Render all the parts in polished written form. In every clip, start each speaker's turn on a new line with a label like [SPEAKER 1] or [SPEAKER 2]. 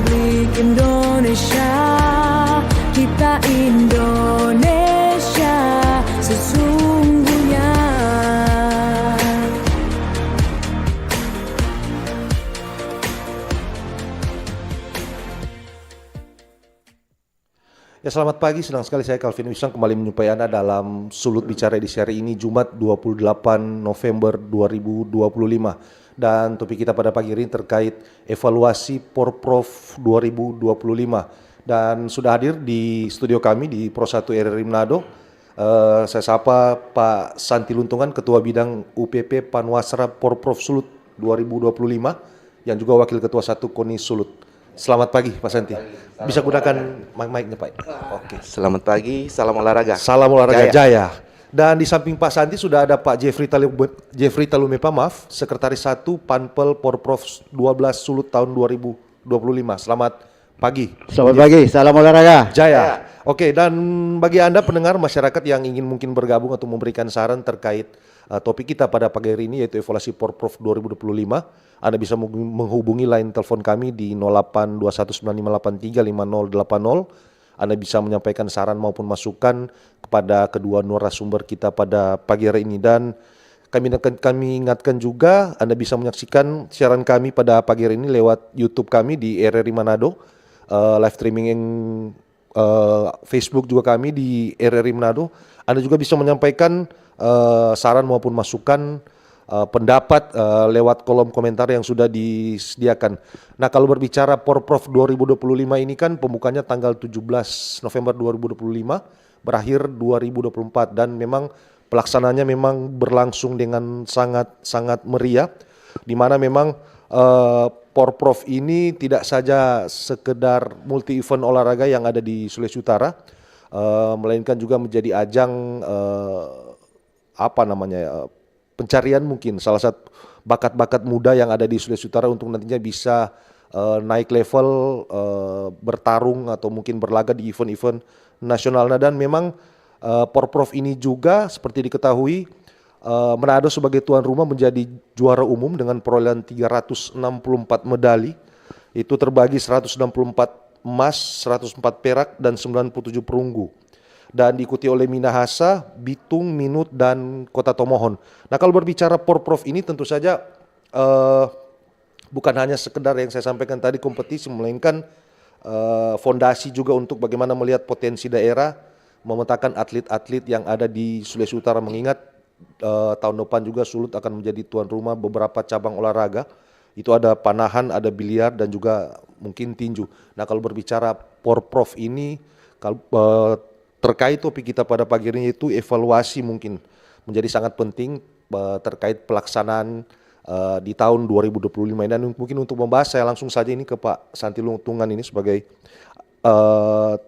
[SPEAKER 1] Republik Indonesia, kita Indonesia sesungguhnya.
[SPEAKER 2] Ya, selamat pagi, senang sekali saya Calvin Wisang kembali menjumpai Anda dalam Sulut Bicara edisi hari ini Jumat 28 November 2025. Dan topik kita pada pagi ini terkait evaluasi Porprov 2025. Dan sudah hadir di studio kami di Pro 1 RRI Manado. Saya sapa Pak Santi Luntungan, Ketua Bidang UPP Panwasra Porprov Sulut 2025, yang juga Wakil Ketua 1 KONI Sulut. Selamat pagi Pak Santi. Bisa gunakan mic-nya Pak.
[SPEAKER 3] Oke. Selamat pagi, salam olahraga.
[SPEAKER 2] Salam olahraga Jaya. Dan di samping Pak Santi sudah ada Pak Jeffrey Talumepa, Sekretaris 1 Panpel Porprov 12 Sulut tahun 2025. Selamat pagi.
[SPEAKER 4] Selamat pagi, salam olahraga
[SPEAKER 2] Jaya. Oke, dan bagi Anda pendengar masyarakat yang ingin mungkin bergabung atau memberikan saran terkait topik kita pada pagi hari ini, yaitu evaluasi Porprov 2025, Anda bisa menghubungi line telepon kami di 082195835080. Anda bisa menyampaikan saran maupun masukan kepada kedua narasumber kita pada pagi hari ini. Dan kami ingatkan juga Anda bisa menyaksikan siaran kami pada pagi hari ini lewat YouTube kami di RRI Manado, live streaming Facebook juga kami di RRI Manado. Anda juga bisa menyampaikan saran maupun masukan pendapat lewat kolom komentar yang sudah disediakan. Nah, kalau berbicara Porprov 2025 ini kan pembukanya tanggal 17 November 2025, berakhir 2024, dan memang pelaksananya memang berlangsung dengan sangat meriah, di mana memang Porprov ini tidak saja sekedar multi event olahraga yang ada di Sulawesi Utara, melainkan juga menjadi ajang pencarian mungkin salah satu bakat-bakat muda yang ada di Sulawesi Utara untuk nantinya bisa naik level, bertarung atau mungkin berlaga di event-event nasional. Nah, dan memang Porprov ini juga seperti diketahui Manado sebagai tuan rumah menjadi juara umum dengan perolehan 364 medali. Itu terbagi 164 emas, 104 perak, dan 97 perunggu. Dan diikuti oleh Minahasa, Bitung, Minut, dan Kota Tomohon. Nah, kalau berbicara Porprov ini tentu saja bukan hanya sekedar yang saya sampaikan tadi kompetisi, melainkan fondasi juga untuk bagaimana melihat potensi daerah, memetakan atlet-atlet yang ada di Sulawesi Utara, mengingat tahun depan juga Sulut akan menjadi tuan rumah beberapa cabang olahraga. Itu ada panahan, ada biliar, dan juga mungkin tinju. Nah, kalau berbicara Porprov ini, terkait topik kita pada pagi ini itu evaluasi mungkin menjadi sangat penting terkait pelaksanaan di tahun 2025 ini. Dan mungkin untuk membahas saya langsung saja ini ke Pak Santi Luntungan ini sebagai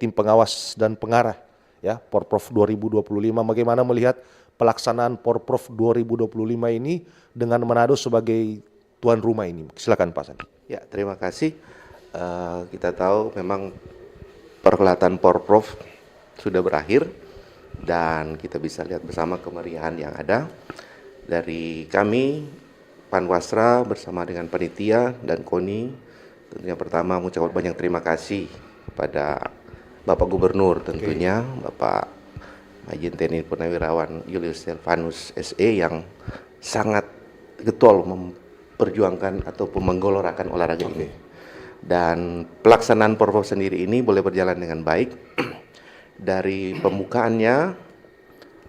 [SPEAKER 2] tim pengawas dan pengarah ya Porprov 2025. Bagaimana melihat pelaksanaan Porprov 2025 ini dengan Manado sebagai tuan rumah ini? Silakan Pak Santi.
[SPEAKER 3] Ya, terima kasih. Kita tahu memang perhelatan Porprov sudah berakhir dan kita bisa lihat bersama kemeriahan yang ada. Dari kami Panwasra bersama dengan panitia dan KONI, tentunya pertama mengucapkan banyak terima kasih kepada Bapak Gubernur, tentunya Bapak Majen TNI Purnawirawan Julius Silvanus SE yang sangat getol memperjuangkan ataupun menggelorakan olahraga ini. Dan pelaksanaan Porprov sendiri ini boleh berjalan dengan baik. Dari pembukaannya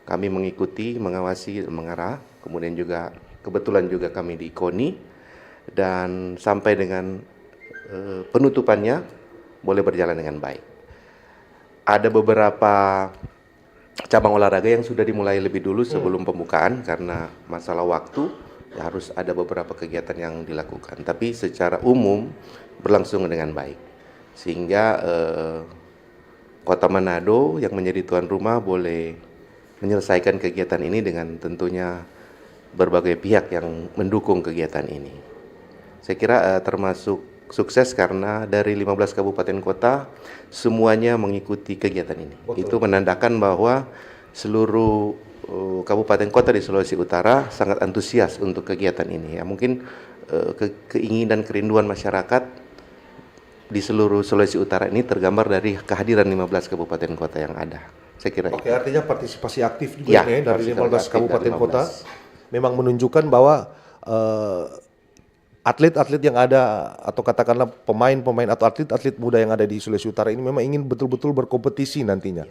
[SPEAKER 3] kami mengikuti, mengawasi, mengarah, kemudian juga kebetulan juga kami di KONI, dan sampai dengan penutupannya boleh berjalan dengan baik. Ada beberapa cabang olahraga yang sudah dimulai lebih dulu sebelum pembukaan karena masalah waktu, ya harus ada beberapa kegiatan yang dilakukan. Tapi secara umum berlangsung dengan baik, sehingga Kota Manado yang menjadi tuan rumah boleh menyelesaikan kegiatan ini dengan tentunya berbagai pihak yang mendukung kegiatan ini. Saya kira termasuk sukses karena dari 15 kabupaten kota semuanya mengikuti kegiatan ini. Betul. Itu menandakan bahwa seluruh kabupaten kota di Sulawesi Utara sangat antusias untuk kegiatan ini. Ya, mungkin keinginan kerinduan masyarakat di seluruh Sulawesi Utara ini tergambar dari kehadiran 15 kabupaten kota yang ada. Saya kira
[SPEAKER 2] Oke,
[SPEAKER 3] itu.
[SPEAKER 2] artinya partisipasi aktif juga
[SPEAKER 3] Ya,
[SPEAKER 2] ini dari
[SPEAKER 3] partisipasi
[SPEAKER 2] 15
[SPEAKER 3] aktif
[SPEAKER 2] kabupaten
[SPEAKER 3] dari
[SPEAKER 2] kota
[SPEAKER 3] 15.
[SPEAKER 2] memang menunjukkan bahwa atlet-atlet yang ada atau katakanlah pemain-pemain atau atlet-atlet muda yang ada di Sulawesi Utara ini memang ingin betul-betul berkompetisi nantinya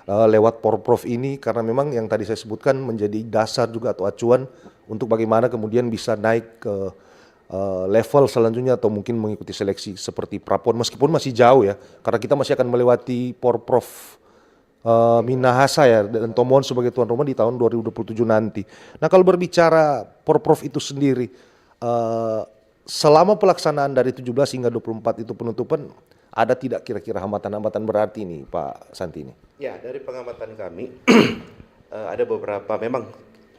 [SPEAKER 2] lewat Porprov ini, karena memang yang tadi saya sebutkan menjadi dasar juga atau acuan untuk bagaimana kemudian bisa naik ke level selanjutnya atau mungkin mengikuti seleksi seperti Prapon, meskipun masih jauh ya, karena kita masih akan melewati Porprov Minahasa ya dan Tomohon sebagai tuan rumah di tahun 2027 nanti. Nah, kalau berbicara Porprov itu sendiri, selama pelaksanaan dari 17 hingga 24 itu penutupan, ada tidak kira-kira hambatan-hambatan berarti nih Pak Santi ini?
[SPEAKER 3] Ya, dari pengamatan kami ada beberapa, memang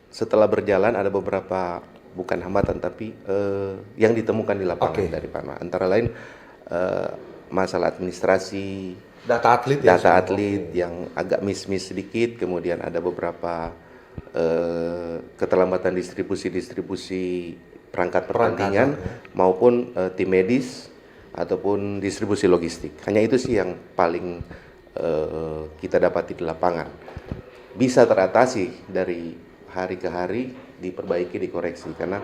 [SPEAKER 3] setelah berjalan ada beberapa bukan hambatan tapi yang ditemukan di lapangan dari Panwa. Antara lain masalah administrasi, data atlet yang agak miss sedikit, kemudian ada beberapa keterlambatan distribusi perangkat pertandingan maupun tim medis ataupun distribusi logistik. Hanya itu sih yang paling kita dapati di lapangan. Bisa teratasi dari hari ke hari, diperbaiki, dikoreksi, karena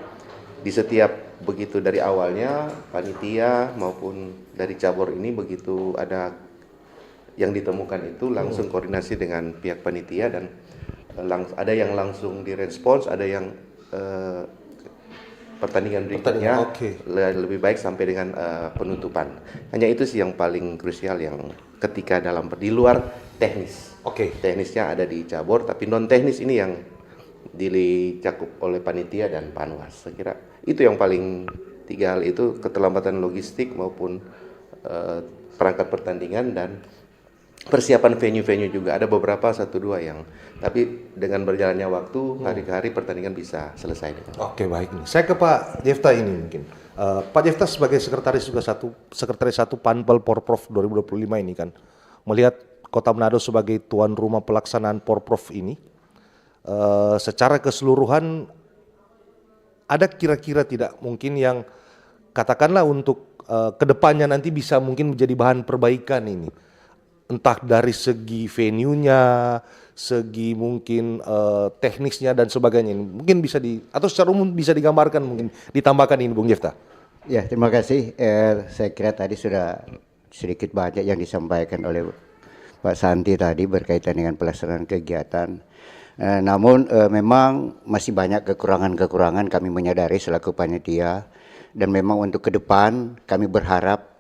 [SPEAKER 3] di setiap begitu dari awalnya panitia maupun dari cabur ini begitu ada yang ditemukan itu langsung koordinasi dengan pihak panitia dan ada yang langsung direspons, ada yang pertandingan berikutnya lebih baik sampai dengan penutupan. Hanya itu sih yang paling krusial, yang ketika di luar teknis. Teknisnya ada di cabur, tapi non teknis ini yang dicakup oleh panitia dan Panwas. Saya kira itu yang paling, tiga hal itu, keterlambatan logistik maupun perangkat pertandingan dan persiapan venue-venue juga. Ada beberapa 1-2 yang, tapi dengan berjalannya waktu hari ke hari pertandingan bisa selesai.
[SPEAKER 2] Oke, baik nih. Saya ke Pak Jefta ini mungkin. Pak Jefta sebagai sekretaris satu Panpel Porprov 2025 ini kan, melihat Kota Manado sebagai tuan rumah pelaksanaan Porprov ini, secara keseluruhan ada kira-kira tidak mungkin yang katakanlah untuk kedepannya nanti bisa mungkin menjadi bahan perbaikan ini, entah dari segi venue-nya, segi mungkin teknisnya dan sebagainya, ini mungkin bisa atau secara umum bisa digambarkan, mungkin ditambahkan ini Bung Jefta.
[SPEAKER 4] Ya, terima kasih. Saya kira tadi sudah sedikit banyak yang disampaikan oleh Pak Santi tadi berkaitan dengan pelaksanaan kegiatan. Namun memang masih banyak kekurangan-kekurangan kami menyadari selaku panitia, dan memang untuk ke depan kami berharap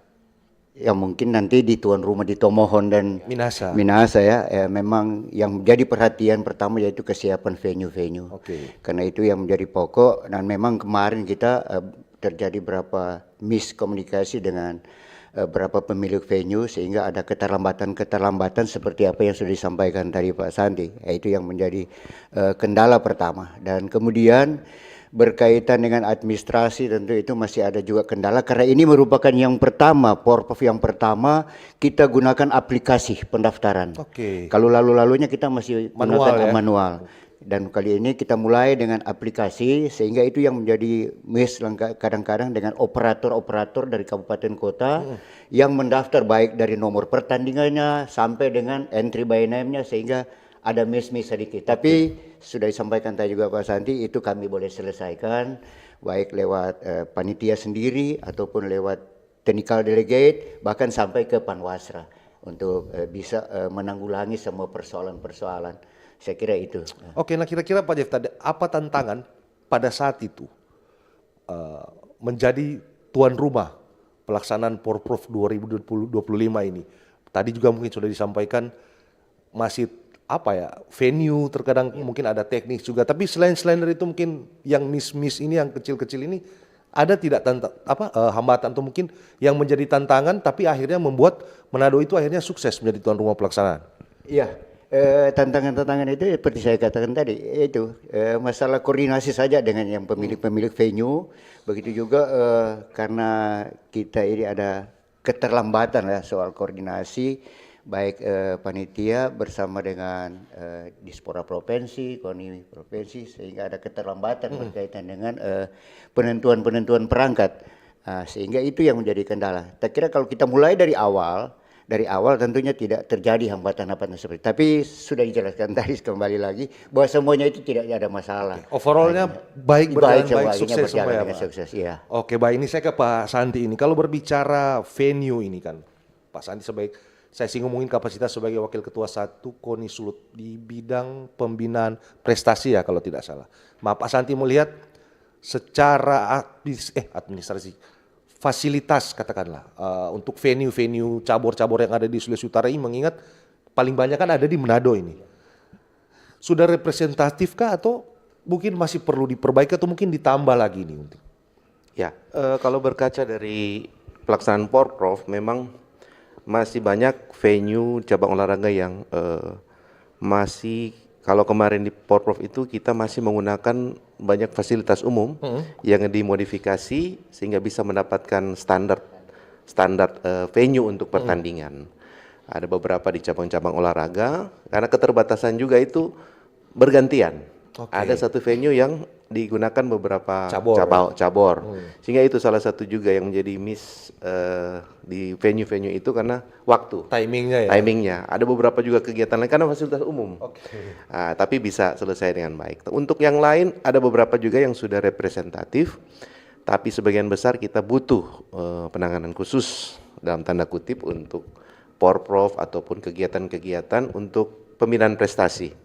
[SPEAKER 4] yang mungkin nanti di tuan rumah di Tomohon dan Minahasa ya, memang yang menjadi perhatian pertama yaitu kesiapan venue-venue. Karena itu yang menjadi pokok, dan memang kemarin kita terjadi berapa miskomunikasi dengan berapa pemilik venue sehingga ada keterlambatan seperti apa yang sudah disampaikan tadi Pak Santi. Itu yang menjadi kendala pertama. Dan kemudian berkaitan dengan administrasi tentu itu masih ada juga kendala, karena ini merupakan yang pertama, Porprov yang pertama kita gunakan aplikasi pendaftaran. Kalau lalu-lalunya kita masih menggunakan manual. Dan kali ini kita mulai dengan aplikasi, sehingga itu yang menjadi miss kadang-kadang dengan operator-operator dari kabupaten kota yang mendaftar baik dari nomor pertandingannya sampai dengan entry by name-nya, sehingga ada miss-miss sedikit. Tapi sudah disampaikan tadi juga Pak Santi, itu kami boleh selesaikan baik lewat panitia sendiri ataupun lewat technical delegate, bahkan sampai ke Panwasra untuk bisa menanggulangi semua persoalan-persoalan. Saya kira itu.
[SPEAKER 2] Nah kira-kira Pak Jefta, apa tantangan pada saat itu menjadi tuan rumah pelaksanaan Porprov 2025 ini? Tadi juga mungkin sudah disampaikan masih venue terkadang mungkin ada teknik juga, tapi selain dari itu mungkin yang miss ini, yang kecil-kecil ini, ada tidak hambatan atau mungkin yang menjadi tantangan tapi akhirnya membuat Manado itu akhirnya sukses menjadi tuan rumah pelaksanaan?
[SPEAKER 4] Iya. Tantangan-tantangan itu seperti saya katakan tadi, itu masalah koordinasi saja dengan yang pemilik venue. Begitu juga karena kita ini ada keterlambatan ya soal koordinasi, baik panitia bersama dengan Dispora Provinsi, KONI Provinsi, sehingga ada keterlambatan berkaitan dengan penentuan perangkat. Sehingga itu yang menjadi kendala. Saya kira kalau kita mulai dari awal tentunya tidak terjadi hambatan-hambatan seperti itu. Tapi sudah dijelaskan tadi kembali lagi bahwa semuanya itu tidak ada masalah.
[SPEAKER 2] Overallnya baik, berjalan baik, sukses semua ya, Pak.
[SPEAKER 4] Sukses, ya.
[SPEAKER 2] Oke, baik. Ini saya ke Pak Santi ini. Kalau berbicara venue ini kan, Pak Santi saya sih ngomongin kapasitas sebagai Wakil Ketua 1 KONI Sulut di bidang pembinaan prestasi ya kalau tidak salah. Pak Santi melihat secara administrasi, fasilitas katakanlah untuk venue-venue cabur-cabur yang ada di Sulawesi Utara ini, mengingat paling banyak kan ada di Manado ini. Sudah representatifkah atau mungkin masih perlu diperbaiki atau mungkin ditambah lagi ini?
[SPEAKER 3] Ya, kalau berkaca dari pelaksanaan Porprov, memang masih banyak venue cabang olahraga yang masih, kalau kemarin di Porprov itu kita masih menggunakan banyak fasilitas umum yang dimodifikasi sehingga bisa mendapatkan standar venue untuk pertandingan. Ada beberapa di cabang-cabang olahraga karena keterbatasan juga itu bergantian. Ada satu venue yang digunakan beberapa cabur. Sehingga itu salah satu juga yang menjadi miss di venue-venue itu karena waktu. Timingnya. Ada beberapa juga kegiatan lain karena fasilitas umum. Tapi bisa selesai dengan baik. Untuk yang lain ada beberapa juga yang sudah representatif. Tapi sebagian besar kita butuh penanganan khusus dalam tanda kutip untuk Porprov ataupun kegiatan-kegiatan untuk pembinaan prestasi.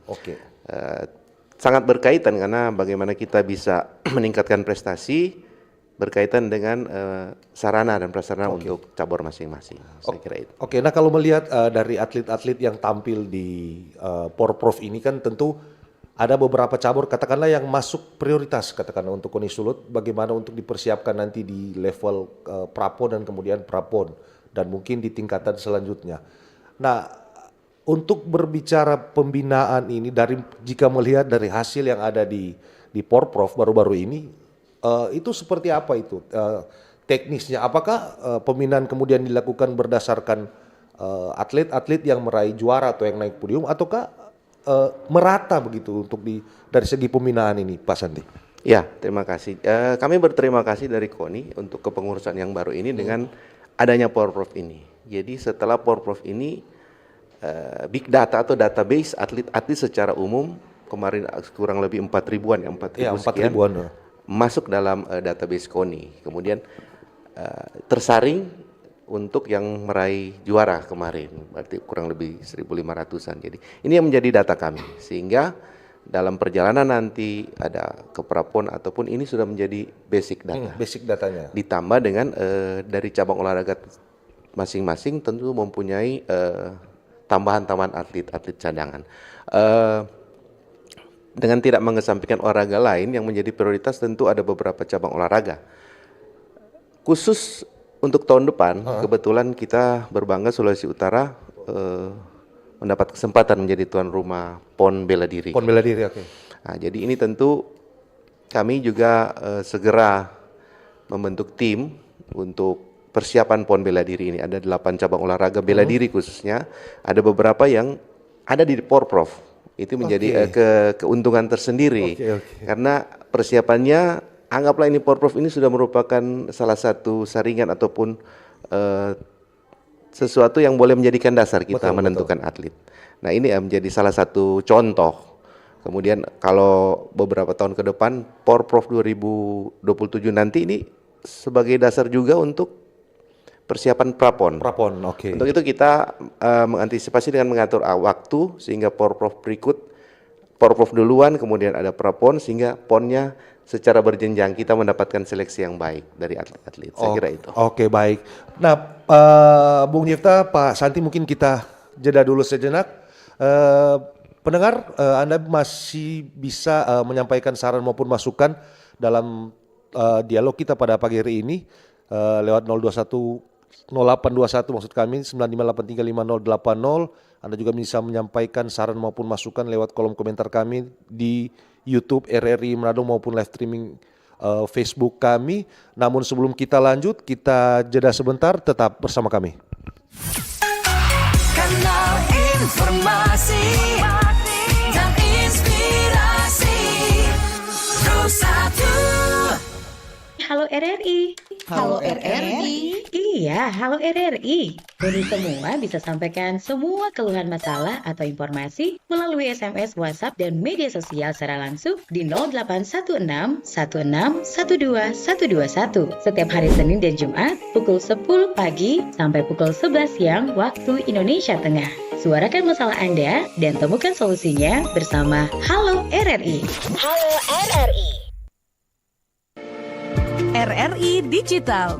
[SPEAKER 3] Sangat berkaitan karena bagaimana kita bisa meningkatkan prestasi berkaitan dengan sarana dan prasarana untuk cabur masing-masing. Saya kira itu.
[SPEAKER 2] Nah kalau melihat dari atlet-atlet yang tampil di Porprov ini kan tentu ada beberapa cabur katakanlah yang masuk prioritas katakanlah untuk KONI Sulut, bagaimana untuk dipersiapkan nanti di level prapon dan kemudian prapon dan mungkin di tingkatan selanjutnya. Nah, untuk berbicara pembinaan ini jika melihat dari hasil yang ada di Porprov baru-baru ini, itu seperti apa itu teknisnya? Apakah pembinaan kemudian dilakukan berdasarkan atlet-atlet yang meraih juara atau yang naik podium, ataukah merata begitu untuk dari segi pembinaan ini, Pak Santi?
[SPEAKER 3] Ya, terima kasih. Kami berterima kasih dari KONI untuk kepengurusan yang baru ini dengan adanya Porprov ini. Jadi setelah Porprov ini, big data atau database atlet-atlet secara umum kemarin kurang lebih 4.000-an ya, 4.000 sekian masuk dalam database KONI. Kemudian tersaring untuk yang meraih juara kemarin, berarti kurang lebih 1.500-an. Jadi ini yang menjadi data kami, sehingga dalam perjalanan nanti ada ke prapon ataupun ini sudah menjadi basic data.
[SPEAKER 2] Basic datanya. Ditambah
[SPEAKER 3] dengan dari cabang olahraga masing-masing tentu mempunyai tambahan-tambahan atlet cadangan. Dengan tidak mengesampingkan olahraga lain yang menjadi prioritas, tentu ada beberapa cabang olahraga. Khusus untuk tahun depan, kebetulan kita berbangga Sulawesi Utara mendapat kesempatan menjadi tuan rumah PON Bela Diri.
[SPEAKER 2] PON Bela Diri,
[SPEAKER 3] Nah, jadi ini tentu kami juga segera membentuk tim untuk persiapan PON Bela Diri ini. Ada 8 cabang olahraga bela diri khususnya. Ada beberapa yang ada di Porprov. Itu menjadi keuntungan tersendiri. Karena persiapannya, anggaplah ini Porprov ini sudah merupakan salah satu saringan ataupun sesuatu yang boleh menjadikan dasar kita menentukan atlet. Nah, ini menjadi salah satu contoh. Kemudian kalau beberapa tahun ke depan, Porprov 2027 nanti ini sebagai dasar juga untuk persiapan prapon. Untuk itu kita mengantisipasi dengan mengatur waktu sehingga Porprov berikut, Porprov duluan, kemudian ada prapon sehingga ponnya secara berjenjang kita mendapatkan seleksi yang baik dari atlet-atlet. Saya kira itu.
[SPEAKER 2] Baik. Nah, Bung Yifta, Pak Santi, mungkin kita jeda dulu sejenak. Pendengar, Anda masih bisa menyampaikan saran maupun masukan dalam dialog kita pada pagi hari ini lewat 0821 maksud kami 95835080. Anda juga bisa menyampaikan saran maupun masukan lewat kolom komentar kami di YouTube RRI Manado maupun live streaming Facebook kami. Namun sebelum kita lanjut, kita jeda sebentar, tetap bersama kami.
[SPEAKER 1] Kanal informasi dan inspirasi Pro 1.
[SPEAKER 5] Halo RRI.
[SPEAKER 1] Halo RRI.
[SPEAKER 5] Iya, halo RRI. Ini semua bisa sampaikan semua keluhan masalah atau informasi melalui SMS, WhatsApp, dan media sosial secara langsung di 0816 16 12 121 setiap hari Senin dan Jumat pukul 10 pagi sampai pukul 11 siang waktu Indonesia Tengah. Suarakan masalah Anda dan temukan solusinya bersama Halo RRI.
[SPEAKER 6] Halo RRI.
[SPEAKER 7] RRI Digital.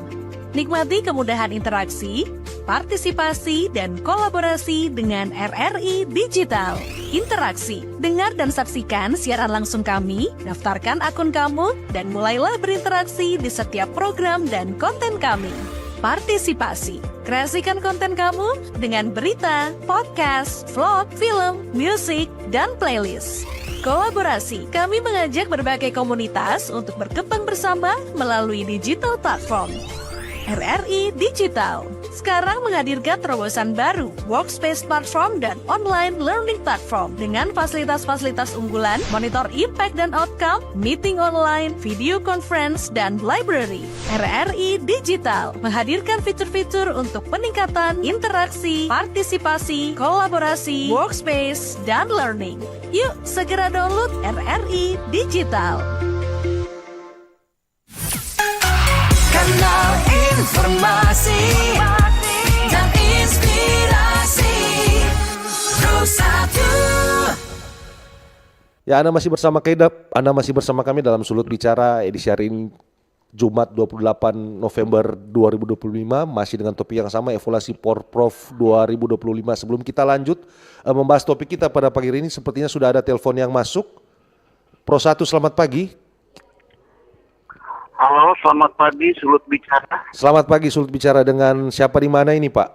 [SPEAKER 7] Nikmati kemudahan interaksi, partisipasi, dan kolaborasi dengan RRI Digital. Interaksi, dengar dan saksikan siaran langsung kami, daftarkan akun kamu, dan mulailah berinteraksi di setiap program dan konten kami. Partisipasi, kreasikan konten kamu dengan berita, podcast, vlog, film, musik, dan playlist. Kolaborasi, kami mengajak berbagai komunitas untuk berkembang bersama melalui digital platform. RRI Digital sekarang menghadirkan terobosan baru, workspace platform dan online learning platform dengan fasilitas-fasilitas unggulan, monitor impact dan outcome, meeting online, video conference, dan library. RRI Digital menghadirkan fitur-fitur untuk peningkatan interaksi, partisipasi, kolaborasi, workspace, dan learning. Yuk, segera download RRI Digital.
[SPEAKER 1] Kanal informasi dan inspirasi Terus 1.
[SPEAKER 2] Ya, Anda masih bersama Kedap, Anda masih bersama kami dalam Sulut Bicara edisi hari ini Jumat 28 November 2025, masih dengan topik yang sama, evaluasi Porprov 2025. Sebelum kita lanjut membahas topik kita pada pagi ini, sepertinya sudah ada telepon yang masuk. Pro 1, selamat pagi.
[SPEAKER 8] Halo, selamat pagi, Sulut Bicara.
[SPEAKER 2] Selamat pagi, Sulut Bicara, dengan siapa di mana ini, Pak?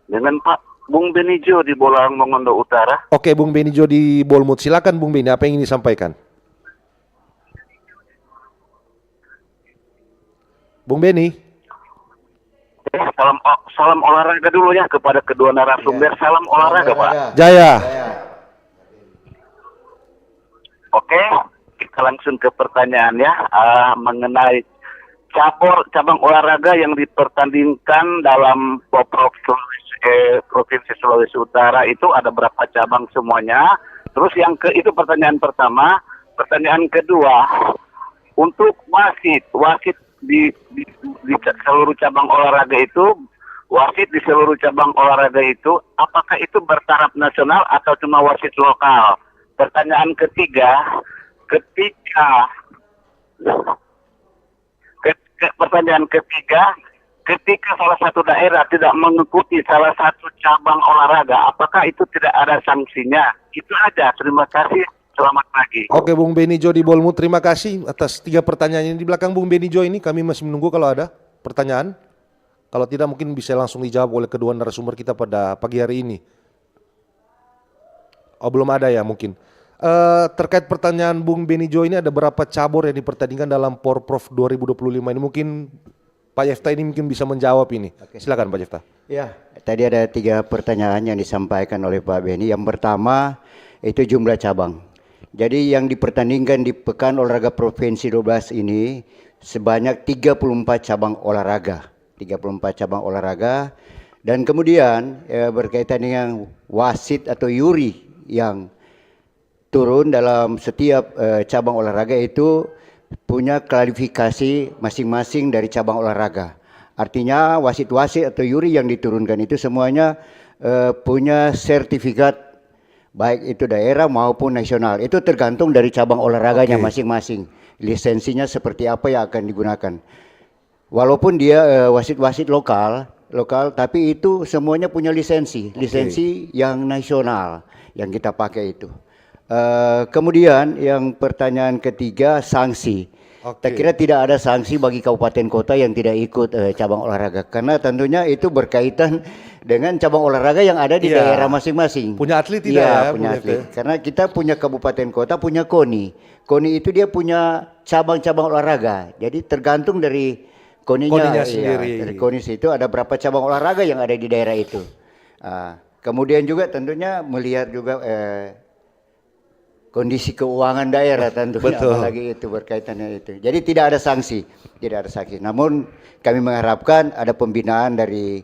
[SPEAKER 8] Dengan Pak Bung Benijo di Bolang Mongondo Utara.
[SPEAKER 2] Oke, Bung Benijo di Bolmut. Silakan Bung Beni, apa yang ingin disampaikan? Bung Beni.
[SPEAKER 8] Salam olahraga dulu ya kepada kedua narasumber. Salam olahraga, Pak.
[SPEAKER 2] Jaya.
[SPEAKER 8] Oke, kita langsung ke pertanyaan ya, mengenai cabang olahraga yang dipertandingkan dalam Porprov Provinsi Sulawesi Utara itu ada berapa cabang semuanya? Terus itu pertanyaan pertama. Pertanyaan kedua, untuk wasit di seluruh cabang olahraga itu, wasit di seluruh cabang olahraga itu, apakah itu bertaraf nasional atau cuma wasit lokal? Pertanyaan ketiga, ketika salah satu daerah tidak mengikuti salah satu cabang olahraga, apakah itu tidak ada sanksinya? Itu aja. Terima kasih. Selamat pagi.
[SPEAKER 2] Oke, Bung Benijo di Bolmut, terima kasih atas 3 pertanyaan yang di belakang Bung Benijo ini. Kami masih menunggu kalau ada pertanyaan. Kalau tidak mungkin bisa langsung dijawab oleh kedua narasumber kita pada pagi hari ini. Oh, belum ada ya mungkin. Terkait pertanyaan Bung Benijo ini, ada berapa cabur yang dipertandingkan dalam Porprov 2025 ini? Mungkin Pak Yefta ini mungkin bisa menjawab ini. Oke. Silakan Pak Yefta.
[SPEAKER 4] Ya, tadi ada 3 pertanyaan yang disampaikan oleh Pak Beni. Yang pertama itu jumlah cabang. Jadi yang dipertandingkan di Pekan Olahraga Provinsi 12 ini sebanyak 34 cabang olahraga. 34 cabang olahraga. Dan kemudian berkaitan dengan wasit atau yuri yang turun dalam setiap cabang olahraga itu punya klarifikasi masing-masing dari cabang olahraga. Artinya wasit-wasit atau yuri yang diturunkan itu semuanya punya sertifikat, baik itu daerah maupun nasional. Itu tergantung dari cabang olahraganya masing-masing. Lisensinya seperti apa yang akan digunakan. Walaupun dia wasit-wasit lokal, tapi itu semuanya punya lisensi yang nasional yang kita pakai itu. Kemudian yang pertanyaan ketiga, sanksi. Saya kira tidak ada sanksi bagi kabupaten kota yang tidak ikut cabang olahraga, karena tentunya itu berkaitan dengan cabang olahraga yang ada di daerah masing-masing.
[SPEAKER 2] Punya atlet tidak ya?
[SPEAKER 4] Punya atlet. Karena kita punya kabupaten kota, punya KONI. KONI itu dia punya cabang-cabang olahraga. Jadi tergantung dari KONI-nya sendiri. Dari KONI itu ada berapa cabang olahraga yang ada di daerah itu. Kemudian juga tentunya melihat juga kondisi keuangan daerah tentunya,
[SPEAKER 2] Betul.
[SPEAKER 4] apalagi itu berkaitannya itu. Jadi tidak ada sanksi, tidak ada sanksi. Namun kami mengharapkan ada pembinaan dari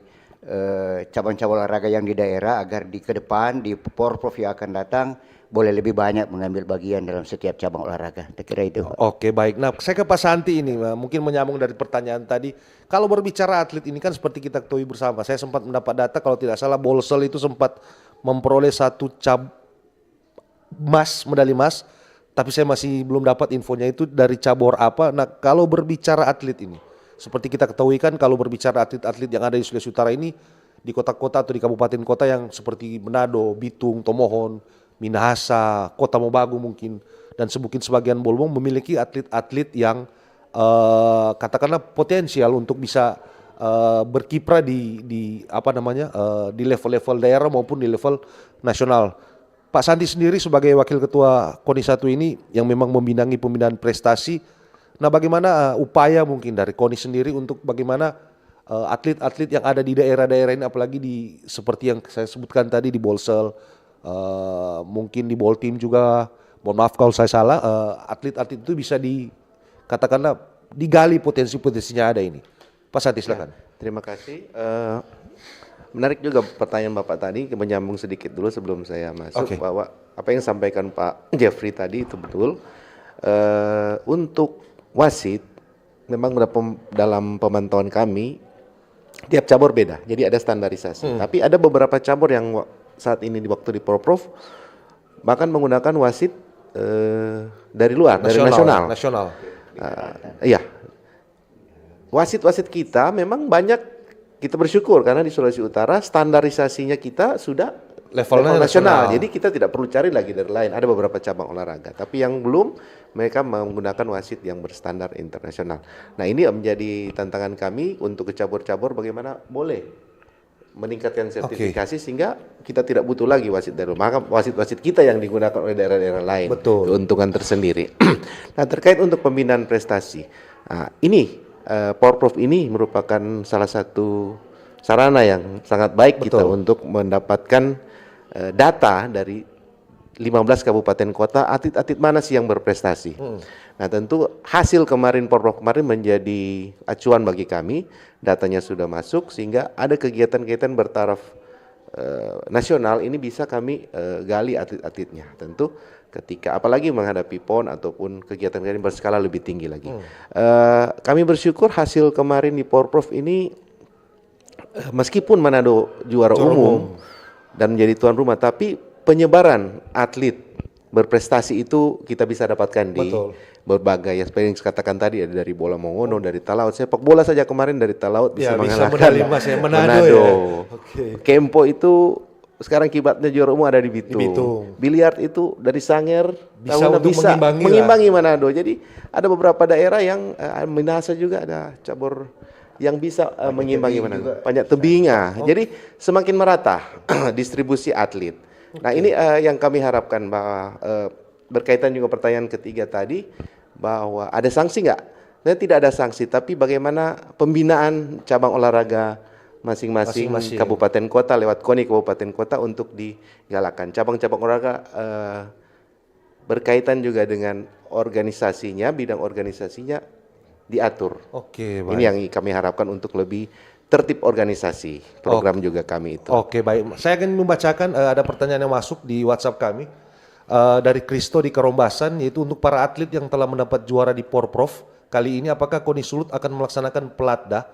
[SPEAKER 4] cabang-cabang olahraga yang di daerah agar di ke depan di Porprov yang akan datang boleh lebih banyak mengambil bagian dalam setiap cabang olahraga. Saya kira itu.
[SPEAKER 2] Oke, baik. Nah, saya ke Pak Santi ini, mungkin menyambung dari pertanyaan tadi. Kalau berbicara atlet ini kan seperti kita ketahui bersama, saya sempat mendapat data kalau tidak salah Bolsel itu sempat memperoleh satu medali emas, tapi saya masih belum dapat infonya itu dari cabur apa. Nah, kalau berbicara atlet ini, seperti kita ketahui kan kalau berbicara atlet-atlet yang ada di Sulawesi Utara ini, di kota-kota atau di kabupaten kota yang seperti Manado, Bitung, Tomohon, Minahasa, Kota Mobagu mungkin, dan mungkin sebagian Bolmong memiliki atlet-atlet yang katakanlah potensial untuk bisa berkiprah di apa namanya di level-level daerah maupun di level nasional. Pak Santi sendiri sebagai wakil ketua KONI 1 ini yang memang membidangi pembinaan prestasi, nah bagaimana upaya mungkin dari KONI sendiri untuk bagaimana atlet-atlet yang ada di daerah-daerah ini, apalagi di seperti yang saya sebutkan tadi di Bolsel, mungkin di Boltim juga, mohon maaf kalau saya salah, atlet-atlet itu bisa katakanlah digali potensi-potensinya ada ini. Pak Santi silakan.
[SPEAKER 3] Terima kasih. Menarik juga pertanyaan Bapak tadi, menyambung sedikit dulu sebelum saya masuk, bahwa apa yang disampaikan Pak Jeffrey tadi itu betul. Untuk wasit, memang dalam pemantauan kami, tiap cabur beda, jadi ada standarisasi. Tapi ada beberapa cabur yang saat ini di waktu di Porprov, bahkan menggunakan wasit dari luar, dari nasional. Iya, wasit-wasit kita memang banyak. Kita bersyukur karena di Sulawesi Utara standarisasinya kita sudah level nasional. Jadi kita tidak perlu cari lagi dari lain. Ada beberapa cabang olahraga, tapi yang belum, mereka menggunakan wasit yang berstandar internasional. Nah, ini menjadi tantangan kami untuk ke cabur-cabur bagaimana boleh meningkatkan sertifikasi sehingga kita tidak butuh lagi wasit dari luar. Maka wasit-wasit kita yang digunakan oleh daerah-daerah lain.
[SPEAKER 2] Betul.
[SPEAKER 3] Keuntungan tersendiri. Nah, terkait untuk pembinaan prestasi. Nah, ini Porprov ini merupakan salah satu sarana yang sangat baik kita untuk mendapatkan data dari 15 kabupaten kota atlet-atlet mana sih yang berprestasi. Nah, tentu hasil kemarin Porprov kemarin menjadi acuan bagi kami. Datanya sudah masuk sehingga ada kegiatan-kegiatan bertaraf nasional ini bisa kami gali atlet-atletnya. Tentu ketika apalagi menghadapi PON ataupun kegiatan-kegiatan berskala lebih tinggi lagi. Kami bersyukur hasil kemarin di Porprov ini meskipun Manado juara umum dan menjadi tuan rumah, tapi penyebaran atlet berprestasi itu kita bisa dapatkan di berbagai, ya seperti yang saya katakan tadi, ada dari bola mongono, dari talaut, sepak bola saja kemarin dari talaut bisa mengalahkan Manado. Kempo itu sekarang kibatnya juara umum ada di Bitung. Biliar itu dari Sanger bisa mengimbangi Manado. Jadi ada beberapa daerah yang Minahasa juga ada cabur yang bisa mengimbangi Manado. Panjat tebing. Jadi semakin merata distribusi atlet. Nah, ini yang kami harapkan bahwa berkaitan juga pertanyaan ketiga tadi, bahwa ada sanksi nggak? Nah, tidak ada sanksi, tapi bagaimana pembinaan cabang olahraga masing-masing kabupaten kota lewat KONI kabupaten kota untuk digalakkan. Cabang-cabang olahraga berkaitan juga dengan organisasinya, bidang organisasinya diatur. Ini yang kami harapkan untuk lebih tertib organisasi. Program juga kami itu.
[SPEAKER 2] Baik. Saya akan membacakan ada pertanyaan yang masuk di WhatsApp kami dari Kristo di Kerombasan, yaitu untuk para atlet yang telah mendapat juara di Porprov kali ini, apakah KONI Sulut akan melaksanakan pelatdah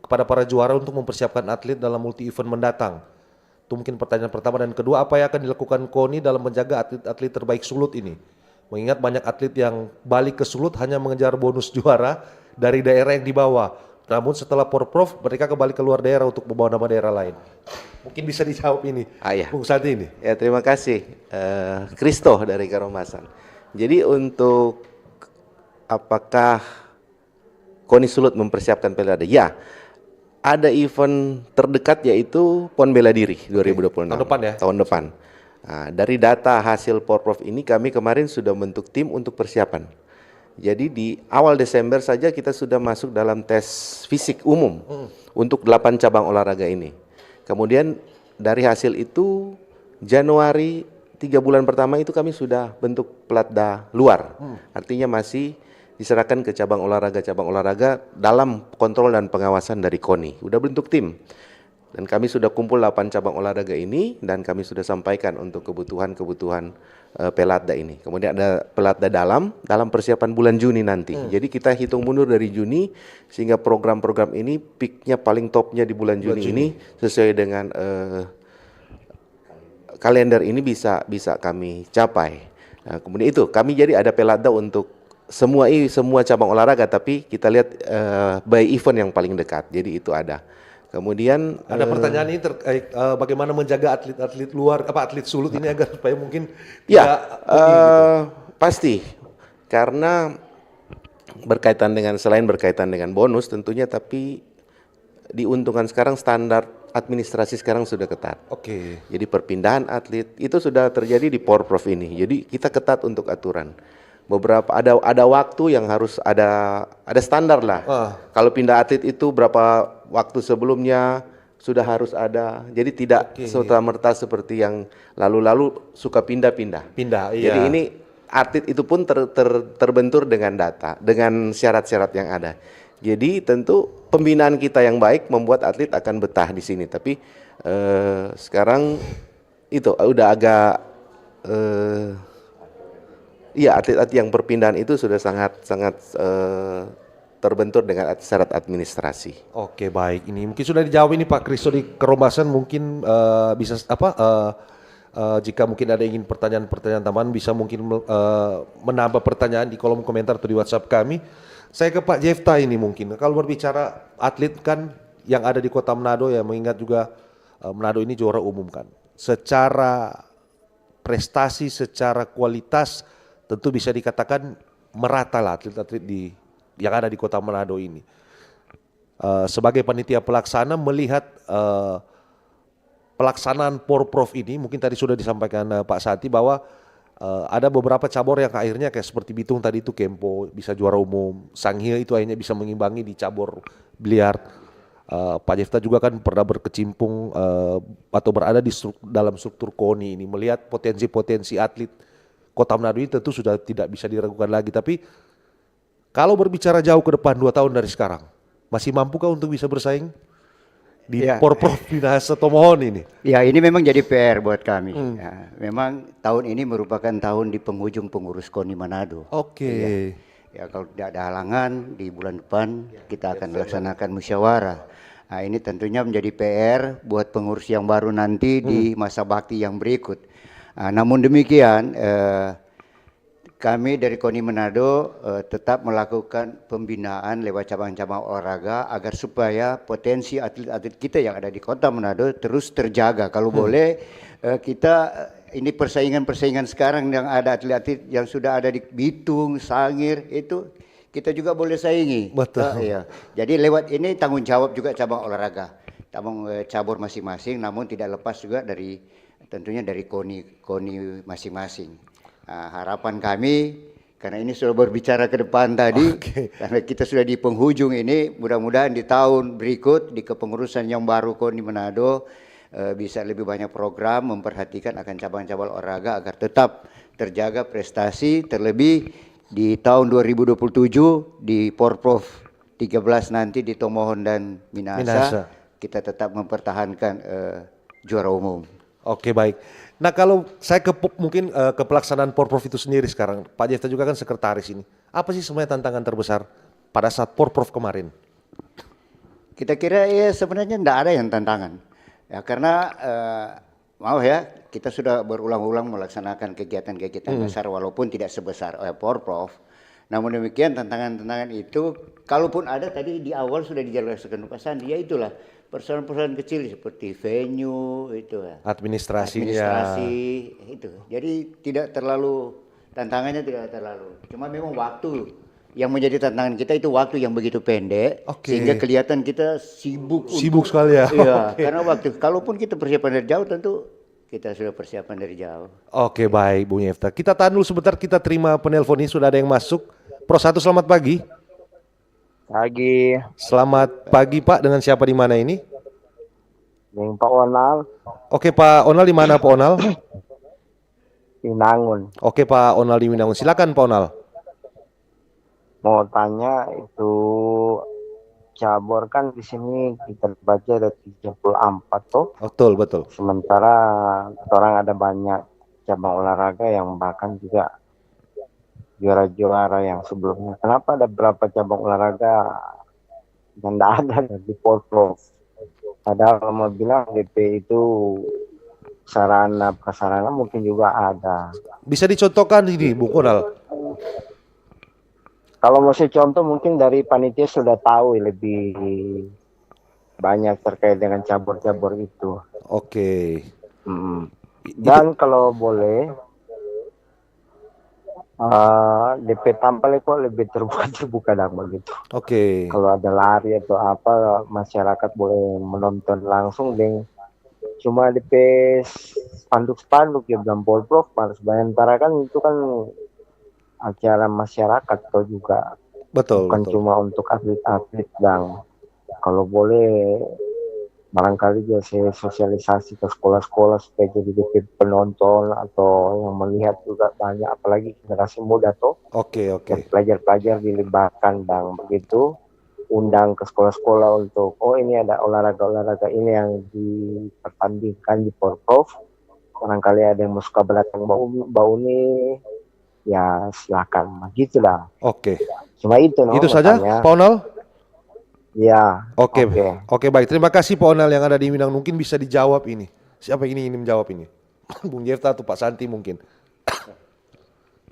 [SPEAKER 2] kepada para juara untuk mempersiapkan atlet dalam multi event mendatang? Itu mungkin pertanyaan pertama. Dan kedua, apa yang akan dilakukan KONI dalam menjaga atlet-atlet terbaik Sulut ini? Mengingat banyak atlet yang balik ke Sulut hanya mengejar bonus juara dari daerah yang dibawa. Namun setelah Porprov mereka kembali ke luar daerah untuk membawa nama daerah lain. Mungkin bisa dijawab ini, Bung Santi ini.
[SPEAKER 3] Ya, terima kasih Kristo dari Karomasan. Jadi untuk apakah KONI Sulut mempersiapkan pelatdah? Ya, ada event terdekat yaitu PON Bela Diri 2026.
[SPEAKER 2] Tahun depan ya?
[SPEAKER 3] Tahun depan. Nah, dari data hasil Porprov ini kami kemarin sudah membentuk tim untuk persiapan. Jadi di awal Desember saja kita sudah masuk dalam tes fisik umum untuk 8 cabang olahraga ini. Kemudian dari hasil itu Januari 3 bulan pertama itu kami sudah bentuk pelatda luar. Artinya masih diserahkan ke cabang olahraga dalam kontrol dan pengawasan dari KONI. Udah bentuk tim. Dan kami sudah kumpul 8 cabang olahraga ini dan kami sudah sampaikan untuk kebutuhan pelatda ini. Kemudian ada pelatda dalam persiapan bulan Juni nanti. Jadi kita hitung mundur dari Juni sehingga program-program ini peaknya paling topnya di bulan Juni ini sesuai dengan kalender ini bisa kami capai. Nah, kemudian itu kami jadi ada pelatda untuk semua cabang olahraga, tapi kita lihat by event yang paling dekat. Jadi itu ada. Kemudian
[SPEAKER 2] Ada pertanyaan ini terkait bagaimana menjaga atlet-atlet luar, atlet sulut ini agar supaya mungkin
[SPEAKER 3] ya
[SPEAKER 2] tidak
[SPEAKER 3] pasti karena selain berkaitan dengan bonus tentunya, tapi diuntungkan sekarang standar administrasi sekarang sudah ketat.
[SPEAKER 2] Oke.
[SPEAKER 3] Jadi perpindahan atlet itu sudah terjadi di Porprov ini. Jadi kita ketat untuk aturan. Beberapa ada waktu yang harus ada standar lah. Kalau pindah atlet itu berapa waktu sebelumnya sudah harus ada. Jadi tidak serta-merta seperti yang lalu-lalu suka pindah-pindah.
[SPEAKER 2] Pindah, iya.
[SPEAKER 3] Jadi ini atlet itu pun terbentur dengan data, dengan syarat-syarat yang ada. Jadi tentu pembinaan kita yang baik membuat atlet akan betah di sini. Tapi sekarang itu udah agak atlet-atlet yang perpindahan itu sudah sangat terbentur dengan syarat administrasi.
[SPEAKER 2] Oke, baik. Ini mungkin sudah dijawab ini Pak Kristo di Kerombasan, mungkin bisa jika mungkin ada ingin pertanyaan-pertanyaan tambahan bisa mungkin menambah pertanyaan di kolom komentar atau di WhatsApp kami. Saya ke Pak Jefta ini mungkin. Kalau berbicara atlet kan yang ada di Kota Manado ya, mengingat juga Manado ini juara umum kan. Secara prestasi, secara kualitas tentu bisa dikatakan merata lah atlet-atlet yang ada di Kota Manado ini. Sebagai panitia pelaksana melihat pelaksanaan Porprov ini, mungkin tadi sudah disampaikan Pak Sati bahwa ada beberapa cabur yang akhirnya kayak seperti Bitung tadi itu Kempo bisa juara umum, Sanghia itu akhirnya bisa mengimbangi di cabur biliar. Pak Jefta juga kan pernah berkecimpung atau berada di dalam struktur KONI ini, melihat potensi-potensi atlet Kota Manado ini tentu sudah tidak bisa diragukan lagi. Tapi kalau berbicara jauh ke depan 2 tahun dari sekarang, masih mampukah untuk bisa bersaing di Porprov Minahasa Tomohon ini?
[SPEAKER 4] Ya, ini memang jadi PR buat kami. Ya, memang tahun ini merupakan tahun di penghujung pengurus KONI Manado.
[SPEAKER 2] Oke.
[SPEAKER 4] Ya, kalau tidak ada halangan di bulan depan kita akan laksanakan musyawarah. Nah, ini tentunya menjadi PR buat pengurus yang baru nanti di masa bakti yang berikut. Namun demikian, kami dari KONI Manado tetap melakukan pembinaan lewat cabang-cabang olahraga agar supaya potensi atlet-atlet kita yang ada di Kota Manado terus terjaga. Kalau boleh kita ini persaingan-persaingan sekarang yang ada atlet-atlet yang sudah ada di Bitung, Sangir itu kita juga boleh saingi.
[SPEAKER 2] Betul.
[SPEAKER 4] Iya. Jadi lewat ini tanggung jawab juga cabang olahraga, cabur masing-masing, namun tidak lepas juga dari tentunya dari KONI masing-masing. Harapan kami, karena ini sudah berbicara ke depan tadi, karena kita sudah di penghujung ini, mudah-mudahan di tahun berikut di kepengurusan yang baru KONI Manado bisa lebih banyak program memperhatikan akan cabang-cabang olahraga agar tetap terjaga prestasi, terlebih di tahun 2027 di Porprov 13 nanti di Tomohon dan Minahasa. Kita tetap mempertahankan juara umum.
[SPEAKER 2] Oke, baik. Nah, kalau saya mungkin ke pelaksanaan Porprov itu sendiri sekarang, Pak Jefta juga kan sekretaris ini. Apa sih sebenarnya tantangan terbesar pada saat Porprov kemarin?
[SPEAKER 4] Kita kira ya sebenarnya tidak ada yang tantangan. Ya karena kita sudah berulang-ulang melaksanakan kegiatan-kegiatan besar walaupun tidak sebesar Porprov. Namun demikian tantangan-tantangan itu kalaupun ada tadi di awal sudah dijelaskan Pak Sandi, ya itulah persoalan-persoalan kecil seperti venue itu ya.
[SPEAKER 2] Administrasi
[SPEAKER 4] itu. Jadi tidak terlalu tantangannya tidak terlalu. Cuma memang waktu yang menjadi tantangan kita itu waktu yang begitu pendek sehingga kelihatan kita sibuk
[SPEAKER 2] sekali ya.
[SPEAKER 4] Iya, karena waktu kalaupun kita persiapan dari jauh tentu kita sudah persiapan dari jauh.
[SPEAKER 2] Oke, baik Bung Jefta. Kita tahan dulu sebentar, kita terima penelpon ini, sudah ada yang masuk. Pro 1, selamat pagi.
[SPEAKER 6] Pagi.
[SPEAKER 2] Selamat pagi Pak, dengan siapa di mana ini?
[SPEAKER 6] Dengan Pak Onal.
[SPEAKER 2] Oke Pak Onal, di mana Pak Onal?
[SPEAKER 6] Pinangun.
[SPEAKER 2] Oke Pak Onal di Winangun, silakan Pak Onal.
[SPEAKER 6] Mau tanya itu cabur kan di sini kita baca ada 34 tuh.
[SPEAKER 2] Betul, betul.
[SPEAKER 6] Sementara orang ada banyak cabang olahraga yang bahkan juga juara-juara yang sebelumnya. Kenapa ada beberapa cabang olahraga yang tidak ada di Porprov? Padahal mau bilang DP itu sarana prasarana mungkin juga ada.
[SPEAKER 2] Bisa dicontohkan ini Bung Onal?
[SPEAKER 6] Kalau mau saya contoh mungkin dari panitia sudah tahu lebih banyak terkait dengan cabur-cabur itu.
[SPEAKER 2] Oke.
[SPEAKER 6] Dan kalau boleh DP tampil kok lebih terbuka dan begitu.
[SPEAKER 2] Oke.
[SPEAKER 6] Kalau ada lari atau apa masyarakat boleh menonton langsung dengan cuma DP spanduk-spanduk ya bilang Polprov Mars Bayangkara kan itu kan acara masyarakat atau juga
[SPEAKER 2] Betul,
[SPEAKER 6] bukan
[SPEAKER 2] betul.
[SPEAKER 6] cuma untuk atlet-atlet dan kalau boleh barangkali ya saya sosialisasi ke sekolah-sekolah supaya jadi penonton atau yang melihat juga banyak apalagi generasi muda tuh
[SPEAKER 2] Oke, oke.
[SPEAKER 6] pelajar-pelajar dilibatkan dan begitu undang ke sekolah-sekolah untuk ini ada olahraga-olahraga ini yang dipertandingkan di Porprov barangkali ada yang mau suka belakang bau ini ya silakan begitulah.
[SPEAKER 2] Oke.
[SPEAKER 6] Cuma itu
[SPEAKER 2] Itu saja
[SPEAKER 6] makanya.
[SPEAKER 2] Pak Onal?
[SPEAKER 6] Ya.
[SPEAKER 2] Oke. Oke, baik. Terima kasih Pak Onal yang ada di Minang. Mungkin bisa dijawab ini. Siapa ini menjawab ini? Bung Jefta atau Pak Santi mungkin.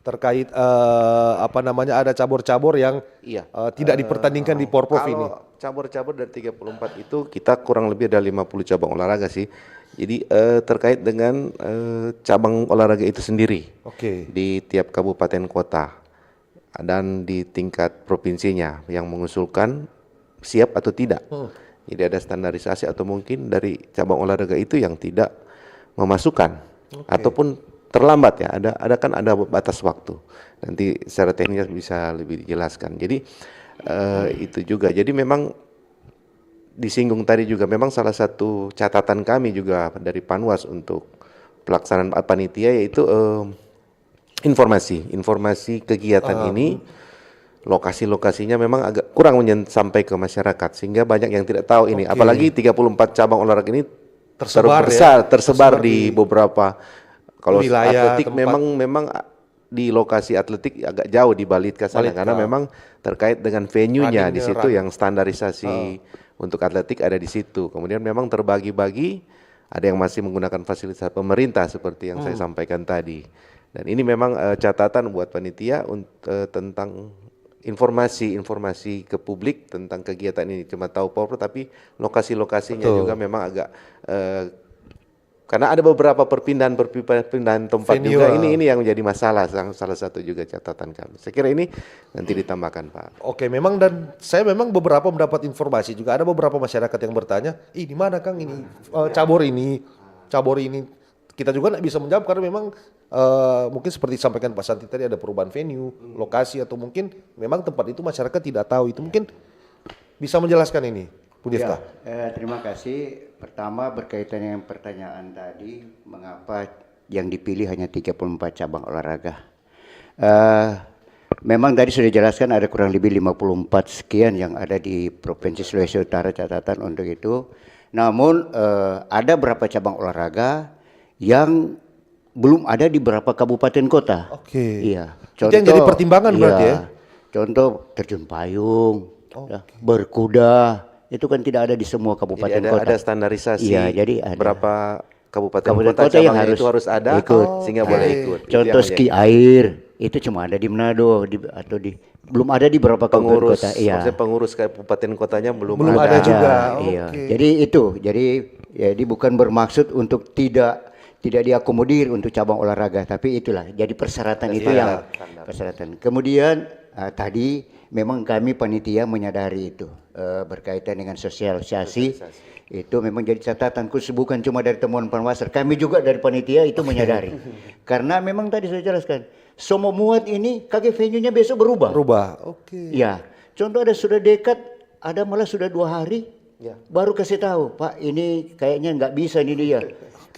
[SPEAKER 2] Terkait ada cabur-cabur yang
[SPEAKER 3] Iya.
[SPEAKER 2] tidak dipertandingkan di Porprov
[SPEAKER 3] Kalau
[SPEAKER 2] ini.
[SPEAKER 3] cabur-cabur dari 34 itu kita kurang lebih ada 50 cabang olahraga sih. Jadi terkait dengan cabang olahraga itu sendiri
[SPEAKER 2] Oke.
[SPEAKER 3] di tiap kabupaten kota dan di tingkat provinsinya yang mengusulkan siap atau tidak. Jadi ada standarisasi atau mungkin dari cabang olahraga itu yang tidak memasukkan ataupun terlambat ya. Ada batas waktu. Nanti secara teknis bisa lebih dijelaskan. Jadi itu juga. Jadi memang disinggung tadi juga memang salah satu catatan kami juga dari Panwas untuk pelaksanaan panitia yaitu informasi kegiatan ini lokasi-lokasinya memang agak kurang sampai ke masyarakat sehingga banyak yang tidak tahu ini. Apalagi 34 cabang olahraga ini tersebar di beberapa kalau
[SPEAKER 2] wilayah,
[SPEAKER 3] atletik
[SPEAKER 2] tempat.
[SPEAKER 3] memang di lokasi atletik agak jauh di Balitka sana karena memang terkait dengan venue-nya di situ yang standarisasi untuk atletik ada di situ. Kemudian memang terbagi-bagi, ada yang masih menggunakan fasilitas pemerintah seperti yang saya sampaikan tadi. Dan ini memang catatan buat panitia tentang informasi ke publik tentang kegiatan ini. Cuma tahu Porprov tapi lokasi-lokasinya juga memang agak karena ada beberapa perpindahan tempat
[SPEAKER 2] Venue,
[SPEAKER 3] juga ini yang menjadi masalah salah satu juga catatan kami. Saya kira ini nanti ditambahkan Pak.
[SPEAKER 2] Oke, memang dan saya memang beberapa mendapat informasi juga ada beberapa masyarakat yang bertanya, di mana Kang ini cabur ini. Kita juga nggak bisa menjawab karena memang mungkin seperti disampaikan Pak Santi tadi ada perubahan venue, lokasi atau mungkin memang tempat itu masyarakat tidak tahu itu mungkin bisa menjelaskan ini, Bu Difta.
[SPEAKER 4] Terima kasih. Pertama berkaitan dengan pertanyaan tadi, mengapa yang dipilih hanya 34 cabang olahraga? Memang tadi sudah dijelaskan ada kurang lebih 54 sekian yang ada di Provinsi Sulawesi Utara catatan untuk itu. Namun ada beberapa cabang olahraga yang belum ada di beberapa kabupaten kota.
[SPEAKER 2] Oke.
[SPEAKER 4] Iya.
[SPEAKER 2] Itu yang jadi pertimbangan berarti ya?
[SPEAKER 4] Contoh terjun payung, berkuda. Itu kan tidak ada di semua kabupaten
[SPEAKER 3] Jadi
[SPEAKER 4] kota.
[SPEAKER 3] ada standarisasi.
[SPEAKER 4] Iya, jadi ada.
[SPEAKER 3] Berapa kabupaten
[SPEAKER 4] Kota
[SPEAKER 3] kota
[SPEAKER 4] yang
[SPEAKER 3] cabangnya itu harus ada
[SPEAKER 4] ikut.
[SPEAKER 3] sehingga boleh ikut. Itu
[SPEAKER 4] Contoh
[SPEAKER 3] yang
[SPEAKER 4] ski air itu cuma ada di Manado belum ada di beberapa kabupaten
[SPEAKER 3] pengurus,
[SPEAKER 4] kota. Iya.
[SPEAKER 3] maksudnya pengurus kabupaten kotanya belum
[SPEAKER 2] ada juga.
[SPEAKER 4] Iya.
[SPEAKER 2] Oke.
[SPEAKER 4] Jadi bukan bermaksud untuk tidak diakomodir untuk cabang olahraga, tapi itulah jadi persyaratan itu yang persyaratan. Kemudian tadi memang kami panitia menyadari itu berkaitan dengan sosialisasi itu memang jadi catatan khusus bukan cuma dari temuan Panwasar, kami juga dari panitia itu menyadari. Karena memang tadi saya jelaskan, semua muat ini kaki venue-nya besok berubah.
[SPEAKER 2] Oke.
[SPEAKER 4] Ya, contoh ada sudah dekat, ada malah sudah 2 hari, baru kasih tahu, Pak ini kayaknya nggak bisa ini dia.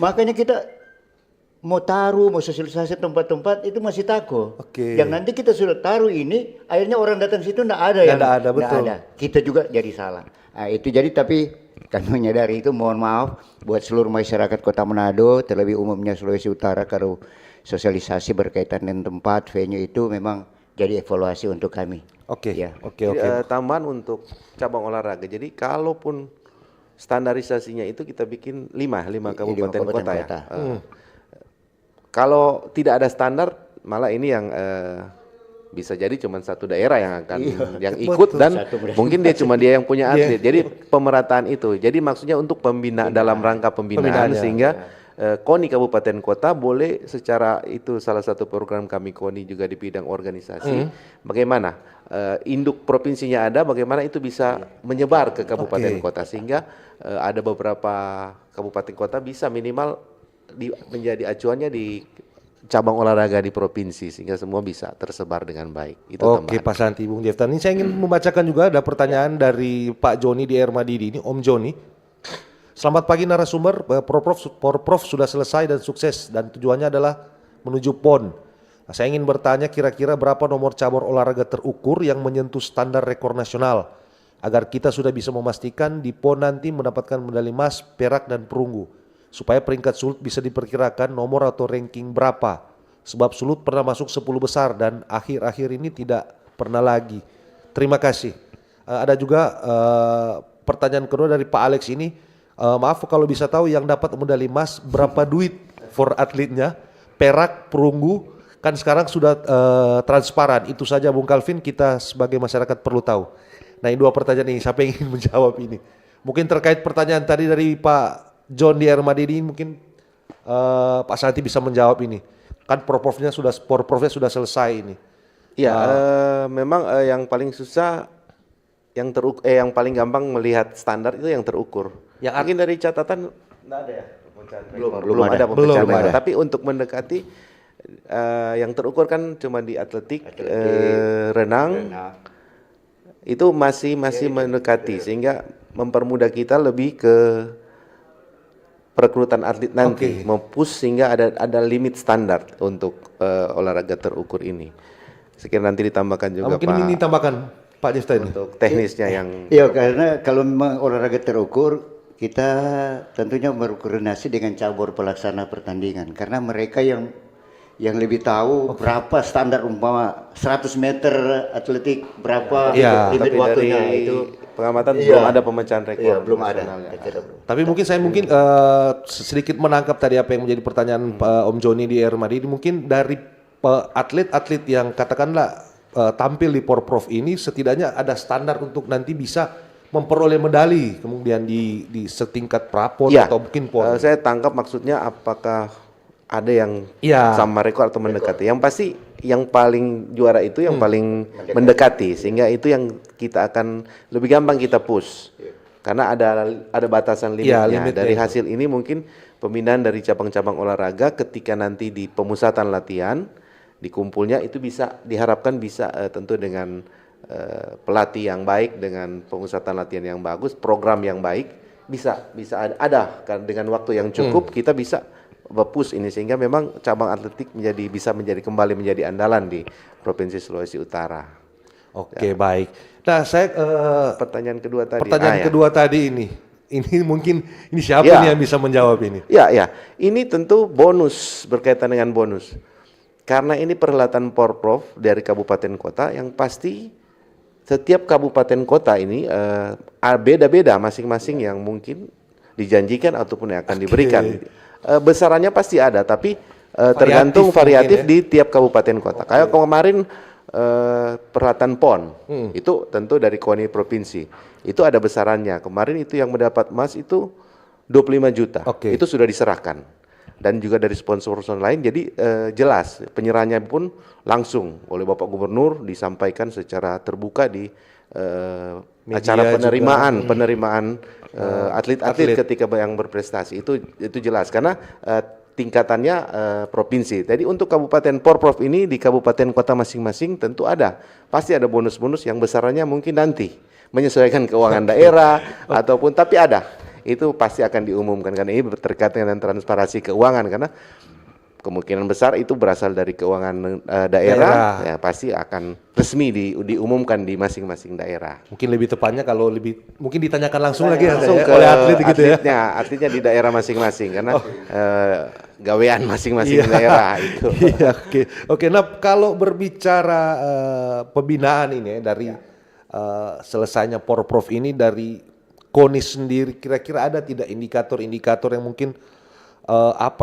[SPEAKER 4] Makanya kita mau taruh, mau sosialisasi tempat-tempat itu masih takut.
[SPEAKER 2] Oke.
[SPEAKER 4] Yang nanti kita sudah taruh ini, akhirnya orang datang situ enggak ada yang
[SPEAKER 2] Nggak ada,
[SPEAKER 4] nggak
[SPEAKER 2] betul.
[SPEAKER 4] ada. Kita juga jadi salah. Nah, itu jadi tapi kami menyadari itu, mohon maaf buat seluruh masyarakat Kota Manado, terlebih umumnya Sulawesi Utara, kalau sosialisasi berkaitan dengan tempat venue itu memang jadi evaluasi untuk kami.
[SPEAKER 2] Oke.
[SPEAKER 4] Ya.
[SPEAKER 2] Oke,
[SPEAKER 3] Jadi,
[SPEAKER 2] oke.
[SPEAKER 3] tambahan untuk cabang olahraga. Jadi kalaupun standarisasinya itu kita bikin 5 kabupaten
[SPEAKER 4] kabupaten
[SPEAKER 3] kota ya.
[SPEAKER 4] kota.
[SPEAKER 3] Kalau tidak ada standar, malah ini yang bisa jadi cuma satu daerah yang akan yang ikut dan
[SPEAKER 4] Satu daerah.
[SPEAKER 3] mungkin dia yang punya atlet. Jadi pemerataan itu. Jadi maksudnya untuk pembinaan dalam rangka pembinaan
[SPEAKER 2] Pembinaannya.
[SPEAKER 3] sehingga KONI kabupaten kota boleh secara itu salah satu program kami KONI juga di bidang organisasi. Bagaimana induk provinsinya ada, bagaimana itu bisa menyebar ke kabupaten
[SPEAKER 2] Oke.
[SPEAKER 3] kota sehingga ada beberapa kabupaten kota bisa minimal menjadi acuannya di cabang olahraga di provinsi sehingga semua bisa tersebar dengan baik. Itu
[SPEAKER 2] Oke,
[SPEAKER 3] tambahan.
[SPEAKER 2] Pak Santi, Bung Jeftan. Ini saya ingin membacakan juga ada pertanyaan dari Pak Joni di Ermadidi ini, Om Joni. Selamat pagi narasumber, Porprov sudah selesai dan sukses dan tujuannya adalah menuju PON. Nah, saya ingin bertanya kira-kira berapa nomor cabur olahraga terukur yang menyentuh standar rekor nasional agar kita sudah bisa memastikan di PON nanti mendapatkan medali emas, perak dan perunggu. Supaya peringkat sulut bisa diperkirakan nomor atau ranking berapa. Sebab sulut pernah masuk 10 besar dan akhir-akhir ini tidak pernah lagi. Terima kasih. Ada juga pertanyaan kedua dari Pak Alex ini. Maaf kalau bisa tahu yang dapat medali emas berapa duit for atletnya, perak, perunggu, kan sekarang sudah transparan. Itu saja Bung Calvin, kita sebagai masyarakat perlu tahu. Nah, ini dua pertanyaan ini, siapa yang ingin menjawab ini? Mungkin terkait pertanyaan tadi dari Pak John di Ermadidi, mungkin Pak Santi bisa menjawab ini. Kan Porprovnya sudah selesai ini.
[SPEAKER 3] Ya, memang yang paling susah yang paling gampang melihat standar itu yang terukur. Mungkin dari catatan enggak ada ya pemecahan rekor. Belum ada pemecahan
[SPEAKER 2] Belum
[SPEAKER 3] rekor.
[SPEAKER 2] ada.
[SPEAKER 3] Tapi untuk mendekati yang terukur kan cuma di atletik, renang. Itu masih mendekati sehingga mempermudah kita lebih ke perekrutan atlet nanti, mempush sehingga ada limit standar untuk olahraga terukur ini. Sekiranya nanti ditambahkan juga
[SPEAKER 2] Mungkin ini tambahkan Pak Jefta ini.
[SPEAKER 3] untuk teknisnya yang
[SPEAKER 4] Iya, karena kalau memang olahraga terukur, kita tentunya berkoordinasi dengan cabur pelaksana pertandingan karena mereka yang lebih tahu berapa standar umpama 100 meter atletik berapa
[SPEAKER 2] Iya,
[SPEAKER 4] limit
[SPEAKER 3] tapi
[SPEAKER 4] waktunya
[SPEAKER 3] dari
[SPEAKER 4] itu.
[SPEAKER 3] pengamatan
[SPEAKER 4] Iya.
[SPEAKER 3] belum ada pemecahan rekor.
[SPEAKER 4] Iya, belum ada.
[SPEAKER 3] nasionalnya.
[SPEAKER 2] Tapi mungkin saya sedikit menangkap tadi apa yang menjadi pertanyaan Om Joni di Ermadidi. Mungkin dari atlet-atlet yang katakanlah tampil di Porprov ini setidaknya ada standar untuk nanti bisa memperoleh medali kemudian di setingkat prapon
[SPEAKER 3] Iya.
[SPEAKER 2] atau mungkin pon.
[SPEAKER 3] Saya tangkap maksudnya apakah ada yang
[SPEAKER 2] Iya.
[SPEAKER 3] sama rekor atau mendekati. Yang pasti yang paling juara itu yang paling mendekati sehingga itu yang kita akan lebih gampang kita push. Karena ada batasan limitnya.
[SPEAKER 2] Iya, limitnya
[SPEAKER 3] Dari
[SPEAKER 2] itu.
[SPEAKER 3] hasil ini mungkin pembinaan dari cabang-cabang olahraga ketika nanti di pemusatan latihan dikumpulnya itu bisa diharapkan bisa tentu dengan pelatih yang baik, dengan pemusatan latihan yang bagus, program yang baik bisa ada kan dengan waktu yang cukup kita bisa push ini sehingga memang cabang atletik bisa kembali menjadi andalan di Provinsi Sulawesi Utara.
[SPEAKER 2] Oke, baik. Nah, saya
[SPEAKER 3] Pertanyaan kedua tadi.
[SPEAKER 2] pertanyaan kedua tadi ini mungkin ini siapa
[SPEAKER 3] Ya.
[SPEAKER 2] nih yang bisa menjawab ini?
[SPEAKER 3] Ya. Ini tentu bonus berkaitan dengan bonus. Karena ini perhelatan Porprov dari kabupaten kota yang pasti setiap kabupaten kota ini beda-beda masing-masing yang mungkin dijanjikan ataupun yang akan diberikan. Besarannya pasti ada, tapi tergantung variatif
[SPEAKER 2] mungkin
[SPEAKER 3] di tiap kabupaten kota. Kayak kemarin perhelatan PON itu tentu dari KONI provinsi itu ada besarannya. Kemarin itu yang mendapat emas itu 25 juta.
[SPEAKER 2] Oke.
[SPEAKER 3] Itu sudah diserahkan dan juga dari sponsor-sponsor lain. Jadi jelas penyerahannya pun langsung oleh Bapak Gubernur disampaikan secara terbuka di acara penerimaan atlet-atlet ketika yang berprestasi itu jelas karena tingkatannya provinsi. Jadi untuk Kabupaten Porprov ini di kabupaten kota masing-masing tentu pasti ada bonus-bonus yang besarannya mungkin nanti menyesuaikan keuangan daerah ataupun tapi itu pasti akan diumumkan karena ini terkait dengan transparansi keuangan karena kemungkinan besar itu berasal dari keuangan daerah, ya pasti akan resmi diumumkan di masing-masing daerah.
[SPEAKER 2] Mungkin lebih tepatnya kalau mungkin ditanyakan langsung lagi
[SPEAKER 3] Langsung ke
[SPEAKER 2] oleh atlet gitu
[SPEAKER 3] atletnya di daerah masing-masing karena gawean masing-masing daerah itu.
[SPEAKER 2] Iya, oke. Nah, kalau berbicara pembinaan ini dari selesainya Porprov ini dari KONI sendiri, kira-kira ada tidak indikator-indikator yang mungkin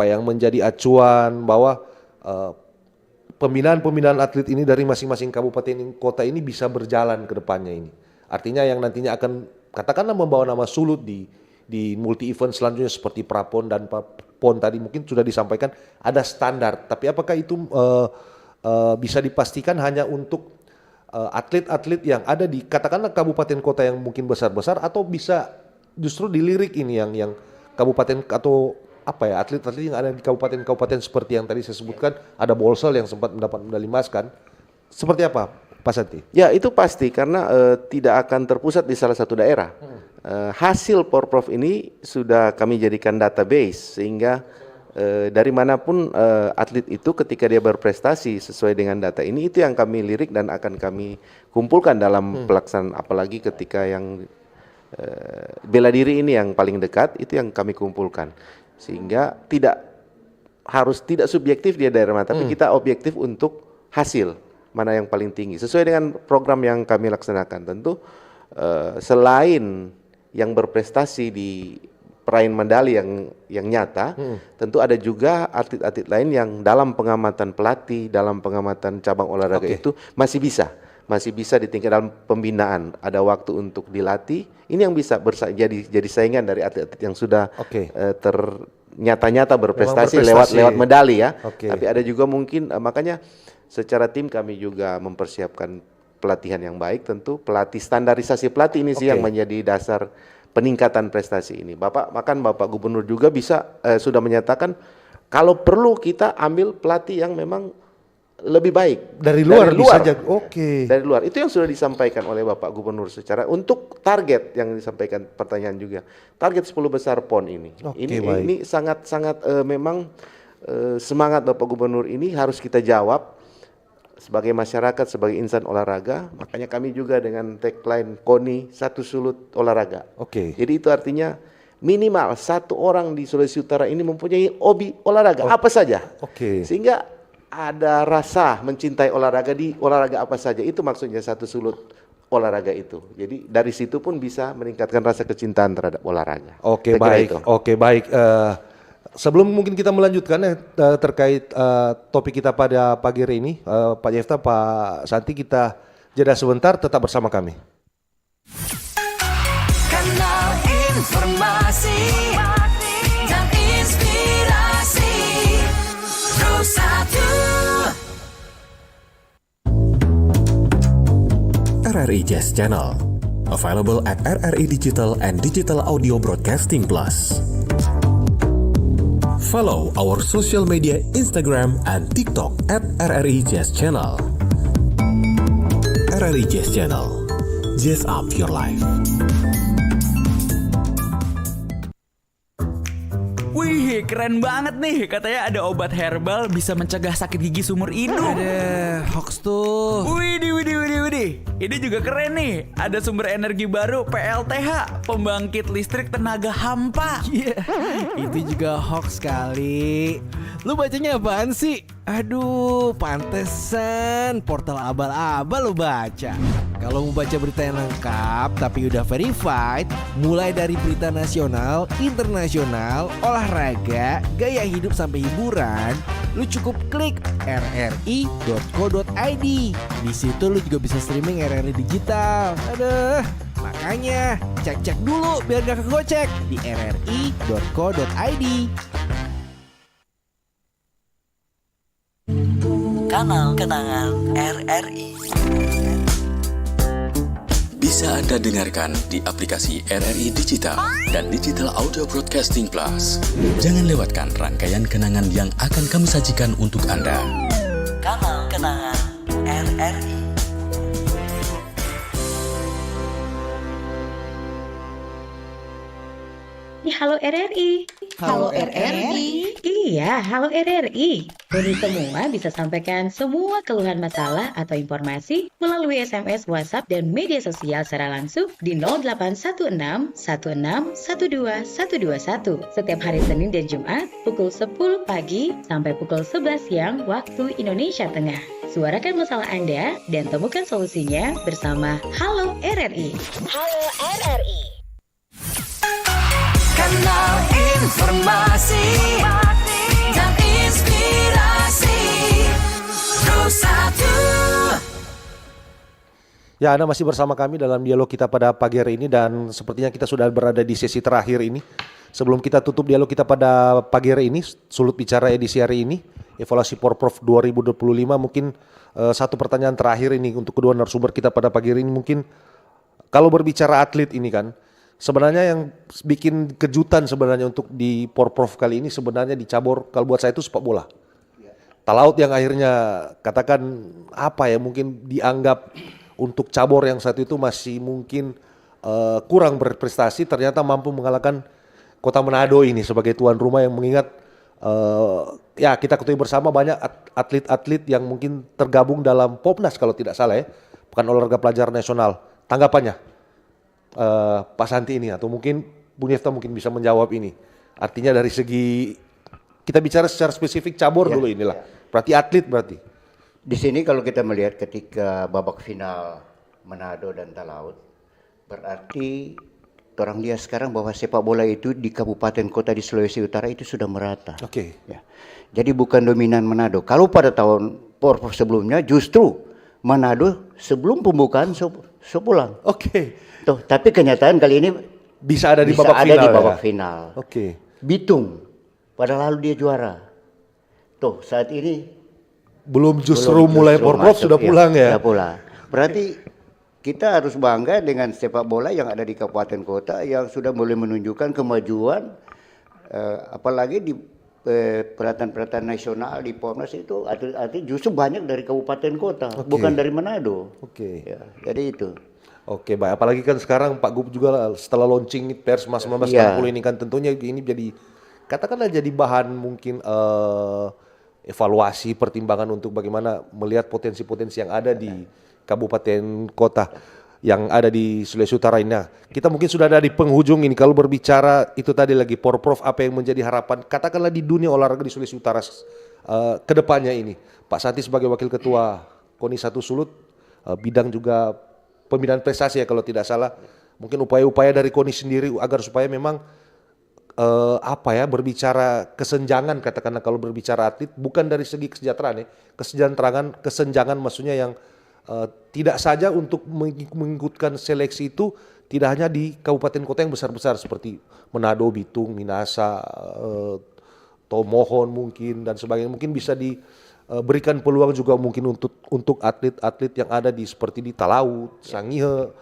[SPEAKER 2] yang menjadi acuan bahwa pembinaan atlet ini dari masing-masing kabupaten kota ini bisa berjalan ke depannya ini. Artinya yang nantinya akan katakanlah membawa nama Sulut di multi event selanjutnya seperti Prapon dan PON tadi mungkin sudah disampaikan ada standar. Tapi apakah itu bisa dipastikan hanya untuk atlet-atlet yang ada di katakanlah kabupaten kota yang mungkin besar-besar atau bisa justru dilirik ini yang kabupaten atau atlet-atlet yang ada di kabupaten-kabupaten seperti yang tadi saya sebutkan, ada Bolsel yang sempat mendapat medali emas kan. Seperti apa, Pak Santi?
[SPEAKER 3] Ya, itu pasti karena tidak akan terpusat di salah satu daerah. Hasil Porprov ini sudah kami jadikan database sehingga dari manapun atlet itu ketika dia berprestasi sesuai dengan data ini, itu yang kami lirik dan akan kami kumpulkan dalam pelaksanaan, apalagi ketika yang bela diri ini yang paling dekat, itu yang kami kumpulkan. Sehingga tidak subjektif dia daerah mana, tapi kita objektif untuk hasil mana yang paling tinggi sesuai dengan program yang kami laksanakan. Tentu selain yang berprestasi di peraih medali yang nyata, tentu ada juga atlet-atlet lain yang dalam pengamatan pelatih, dalam pengamatan cabang olahraga itu masih bisa di tingkat dalam pembinaan, ada waktu untuk dilatih. Ini yang bisa jadi saingan dari atlet-atlet yang sudah nyata-nyata berprestasi lewat medali ya. Tapi ada juga mungkin makanya secara tim kami juga mempersiapkan pelatihan yang baik, tentu standarisasi pelatih ini sih yang menjadi dasar peningkatan prestasi ini. Bapak Gubernur juga sudah menyatakan kalau perlu kita ambil pelatih yang memang lebih baik
[SPEAKER 2] dari luar.
[SPEAKER 3] Dari luar itu yang sudah disampaikan oleh Bapak Gubernur secara untuk target yang disampaikan pertanyaan juga, target 10 besar PON ini. Ini sangat memang semangat Bapak Gubernur ini harus kita jawab sebagai masyarakat, sebagai insan olahraga. Makanya kami juga dengan tagline KONI satu Sulut olahraga. Jadi itu artinya minimal satu orang di Sulawesi Utara ini mempunyai hobi olahraga apa saja. Sehingga ada rasa mencintai olahraga di olahraga apa saja, itu maksudnya satu Sulut olahraga itu. Jadi dari situ pun bisa meningkatkan rasa kecintaan terhadap olahraga.
[SPEAKER 2] Baik. Sebelum mungkin kita melanjutkan terkait topik kita pada pagi hari ini, Pak Jefta, Pak Santi, kita jeda sebentar, tetap bersama kami.
[SPEAKER 1] Kanal informasi dan inspirasi Rusa 2.
[SPEAKER 9] RRI Jazz Channel, available at RRI Digital and Digital Audio Broadcasting Plus. Follow our social media Instagram and TikTok at RRI Jazz Channel. RRI Jazz Channel, jazz up your life.
[SPEAKER 10] Wih, keren banget nih. Katanya ada obat herbal bisa mencegah sakit gigi seumur hidup.
[SPEAKER 11] Ada hoax tuh.
[SPEAKER 10] Widih. Ini juga keren nih. Ada sumber energi baru PLTH, pembangkit listrik tenaga hampa.
[SPEAKER 11] Itu juga hoax kali. Lu bacanya apaan sih? Aduh, pantesan portal abal-abal lu baca. Kalau mau baca berita yang lengkap tapi udah verified, mulai dari berita nasional, internasional, olahraga, gaya hidup sampai hiburan, lu cukup klik rri.co.id. Di situ lu juga bisa streaming RRI digital. Aduh, makanya cek dulu biar gak kegocek di rri.co.id.
[SPEAKER 1] Kanal Kenangan RRI
[SPEAKER 9] Bisa Anda dengarkan di aplikasi RRI Digital dan Digital Audio Broadcasting Plus. Jangan lewatkan rangkaian kenangan yang akan kami sajikan untuk Anda.
[SPEAKER 1] Kanal Kenangan RRI.
[SPEAKER 5] Halo RRI.
[SPEAKER 1] Halo RRI.
[SPEAKER 5] Iya, halo RRI. Kami semua bisa sampaikan semua keluhan masalah atau informasi melalui SMS, WhatsApp, dan media sosial secara langsung di 0816 16 12 121 setiap hari Senin dan Jumat pukul 10 pagi sampai pukul 11 siang waktu Indonesia Tengah. Suarakan masalah Anda dan temukan solusinya bersama Halo RRI. Halo RRI.
[SPEAKER 1] Kanal informasi dan inspirasi Satu.
[SPEAKER 2] Ya, Anda masih bersama kami dalam dialog kita pada pagi hari ini dan sepertinya kita sudah berada di sesi terakhir ini. Sebelum kita tutup dialog kita pada pagi hari ini, Sulut Bicara edisi hari ini, evaluasi Porprov 2025, mungkin satu pertanyaan terakhir ini untuk kedua narasumber kita pada pagi hari ini. Mungkin kalau berbicara atlet ini kan, sebenarnya yang bikin kejutan sebenarnya untuk di Porprov kali ini sebenarnya di cabur, kalau buat saya itu sepak bola. Talaut yang akhirnya katakan apa ya, mungkin dianggap untuk cabur yang saat itu masih mungkin kurang berprestasi, ternyata mampu mengalahkan Kota Manado ini sebagai tuan rumah, yang mengingat ya kita ketahui bersama banyak atlet-atlet yang mungkin tergabung dalam Popnas kalau tidak salah ya, Pekan Olahraga Pelajar Nasional. Tanggapannya Pak Santi ini, atau mungkin Bu Nifta mungkin bisa menjawab ini. Artinya dari segi kita bicara secara spesifik cabur dulu inilah. Berarti atlet berarti.
[SPEAKER 4] Di sini kalau kita melihat ketika babak final Manado dan Talaut, berarti orang lihat sekarang bahwa sepak bola itu di kabupaten kota di Sulawesi Utara itu sudah merata.
[SPEAKER 2] Oke.
[SPEAKER 4] Ya. Jadi bukan dominan Manado. Kalau pada tahun Porprov sebelumnya justru Manado sebelum pembukaan pulang.
[SPEAKER 2] Oke.
[SPEAKER 4] Tuh, tapi kenyataan kali ini
[SPEAKER 2] bisa ada di babak
[SPEAKER 4] final.
[SPEAKER 2] Oke.
[SPEAKER 4] Bitung pada lalu dia juara. Tuh, saat ini
[SPEAKER 2] belum justru mulai Porprov sudah pulang ya.
[SPEAKER 4] Sudah pulang. Berarti kita harus bangga dengan sepak bola yang ada di kabupaten kota yang sudah mulai menunjukkan kemajuan, apalagi di perhelatan-perhelatan nasional di Popnas itu atlet justru banyak dari kabupaten kota, bukan dari Manado.
[SPEAKER 2] Oke.
[SPEAKER 4] Ya, jadi itu.
[SPEAKER 2] Oke, baik. Apalagi kan sekarang Pak Gub juga setelah launching Pers 1960 ini kan tentunya ini jadi katakanlah jadi bahan mungkin evaluasi pertimbangan untuk bagaimana melihat potensi-potensi yang ada di kabupaten kota yang ada di Sulawesi Utara ini. Nah, kita mungkin sudah ada di penghujung ini. Kalau berbicara itu tadi lagi Porprov, apa yang menjadi harapan katakanlah di dunia olahraga di Sulawesi Utara ke depannya ini. Pak Santi sebagai Wakil Ketua KONI 1 Sulut, bidang juga pembinaan prestasi ya kalau tidak salah. Mungkin upaya-upaya dari KONI sendiri agar supaya memang berbicara kesenjangan, katakanlah kalau berbicara atlet bukan dari segi kesejahteraan ya, kesenjangan maksudnya yang tidak saja untuk mengikutkan seleksi itu tidak hanya di kabupaten kota yang besar-besar seperti Manado, Bitung, Minasa, Tomohon mungkin dan sebagainya, mungkin bisa diberikan peluang juga mungkin untuk atlet-atlet yang ada di seperti di Talaut, Sangihe,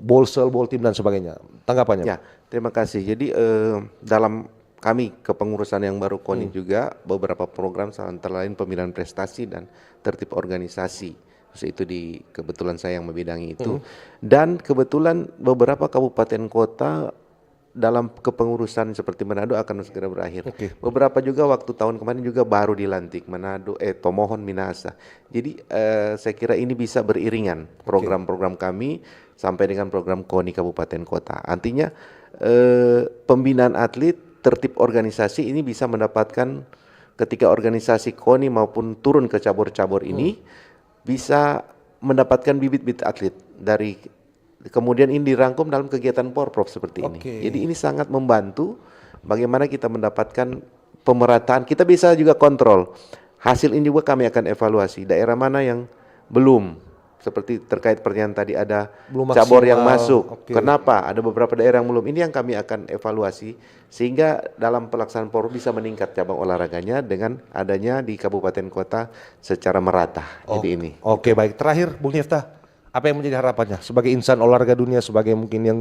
[SPEAKER 2] Bolsel, Boltim dan sebagainya. Tanggapannya?
[SPEAKER 3] Ya, terima kasih. Jadi dalam kami kepengurusan yang baru KONI juga beberapa program antara lain pemilihan prestasi dan tertib organisasi. Itu kebetulan saya yang membidangi itu. Dan kebetulan beberapa kabupaten kota dalam kepengurusan seperti Manado akan segera berakhir. Beberapa juga waktu tahun kemarin juga baru dilantik Manado, Tomohon, Minasa. Jadi saya kira ini bisa beriringan program-program kami sampai dengan program KONI kabupaten kota. Artinya pembinaan atlet, tertib organisasi ini bisa mendapatkan ketika organisasi KONI maupun turun ke cabur-cabur ini bisa mendapatkan bibit-bibit atlet dari kemudian ini dirangkum dalam kegiatan Porprov seperti ini. Jadi ini sangat membantu bagaimana kita mendapatkan pemerataan. Kita bisa juga kontrol. Hasil ini juga kami akan evaluasi daerah mana yang belum. Seperti terkait pertanyaan tadi ada belum cabur yang masuk. Kenapa? Ada beberapa daerah yang belum. Ini yang kami akan evaluasi sehingga dalam pelaksanaan Porprov bisa meningkat cabang olahraganya dengan adanya di kabupaten kota secara merata. Jadi ini.
[SPEAKER 2] Oke, baik. Terakhir, Bung Nifta, apa yang menjadi harapannya sebagai insan olahraga dunia, sebagai mungkin yang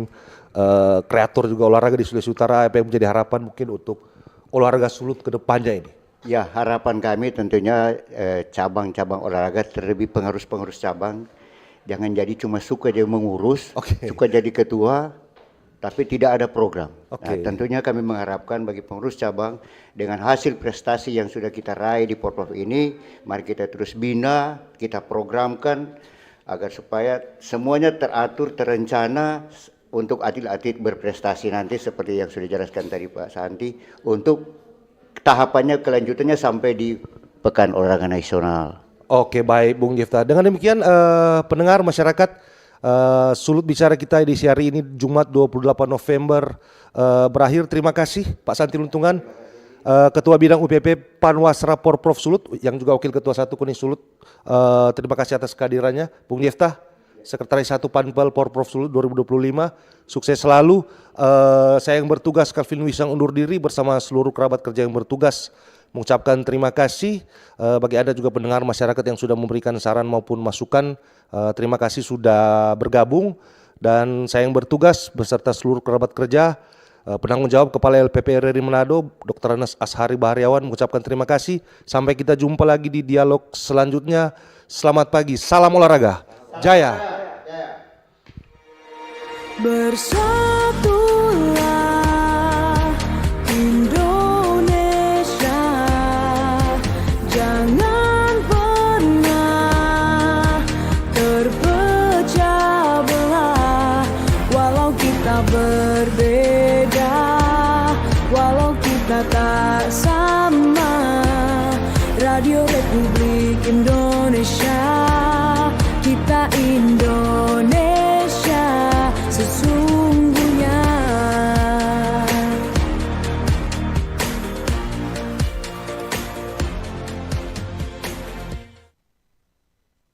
[SPEAKER 2] kreator juga olahraga di Sulawesi Utara, apa yang menjadi harapan mungkin untuk olahraga Sulut ke depannya ini?
[SPEAKER 4] Ya, harapan kami tentunya cabang-cabang olahraga, terlebih pengurus-pengurus cabang, jangan jadi cuma suka dia mengurus, suka jadi ketua, tapi tidak ada program.
[SPEAKER 2] Oke.
[SPEAKER 4] Nah, tentunya kami mengharapkan bagi pengurus cabang dengan hasil prestasi yang sudah kita raih di Porprov ini, mari kita terus bina, kita programkan agar supaya semuanya teratur, terencana untuk atlet-atlet berprestasi nanti seperti yang sudah dijelaskan tadi Pak Santi, untuk tahapannya kelanjutannya sampai di Pekan Olahraga Nasional.
[SPEAKER 2] Oke, baik Bung Jefta. Dengan demikian pendengar masyarakat, sulut bicara kita edisi hari ini Jumat 28 November berakhir. Terima kasih Pak Santi Luntungan, Ketua Bidang UPP Panwasra Porprov Sulut, yang juga Wakil Ketua 1 Kuning Sulut. Terima kasih atas kehadirannya. Bung Jefta, Sekretaris 1 Panpel Porprov Sulut 2025, sukses selalu. Saya yang bertugas Calvin Wisang undur diri bersama seluruh kerabat kerja yang bertugas, mengucapkan terima kasih bagi Anda juga pendengar masyarakat yang sudah memberikan saran maupun masukan. Terima kasih sudah bergabung, dan saya yang bertugas beserta seluruh kerabat kerja, penanggung jawab Kepala LPP RRI Manado, Dr. Anas Ashari Bahariawan, mengucapkan terima kasih. Sampai kita jumpa lagi di dialog selanjutnya. Selamat pagi, salam olahraga, jaya.
[SPEAKER 1] Bersatulah Indonesia, jangan pernah terpecah belah. Walau kita berbeda, walau kita tak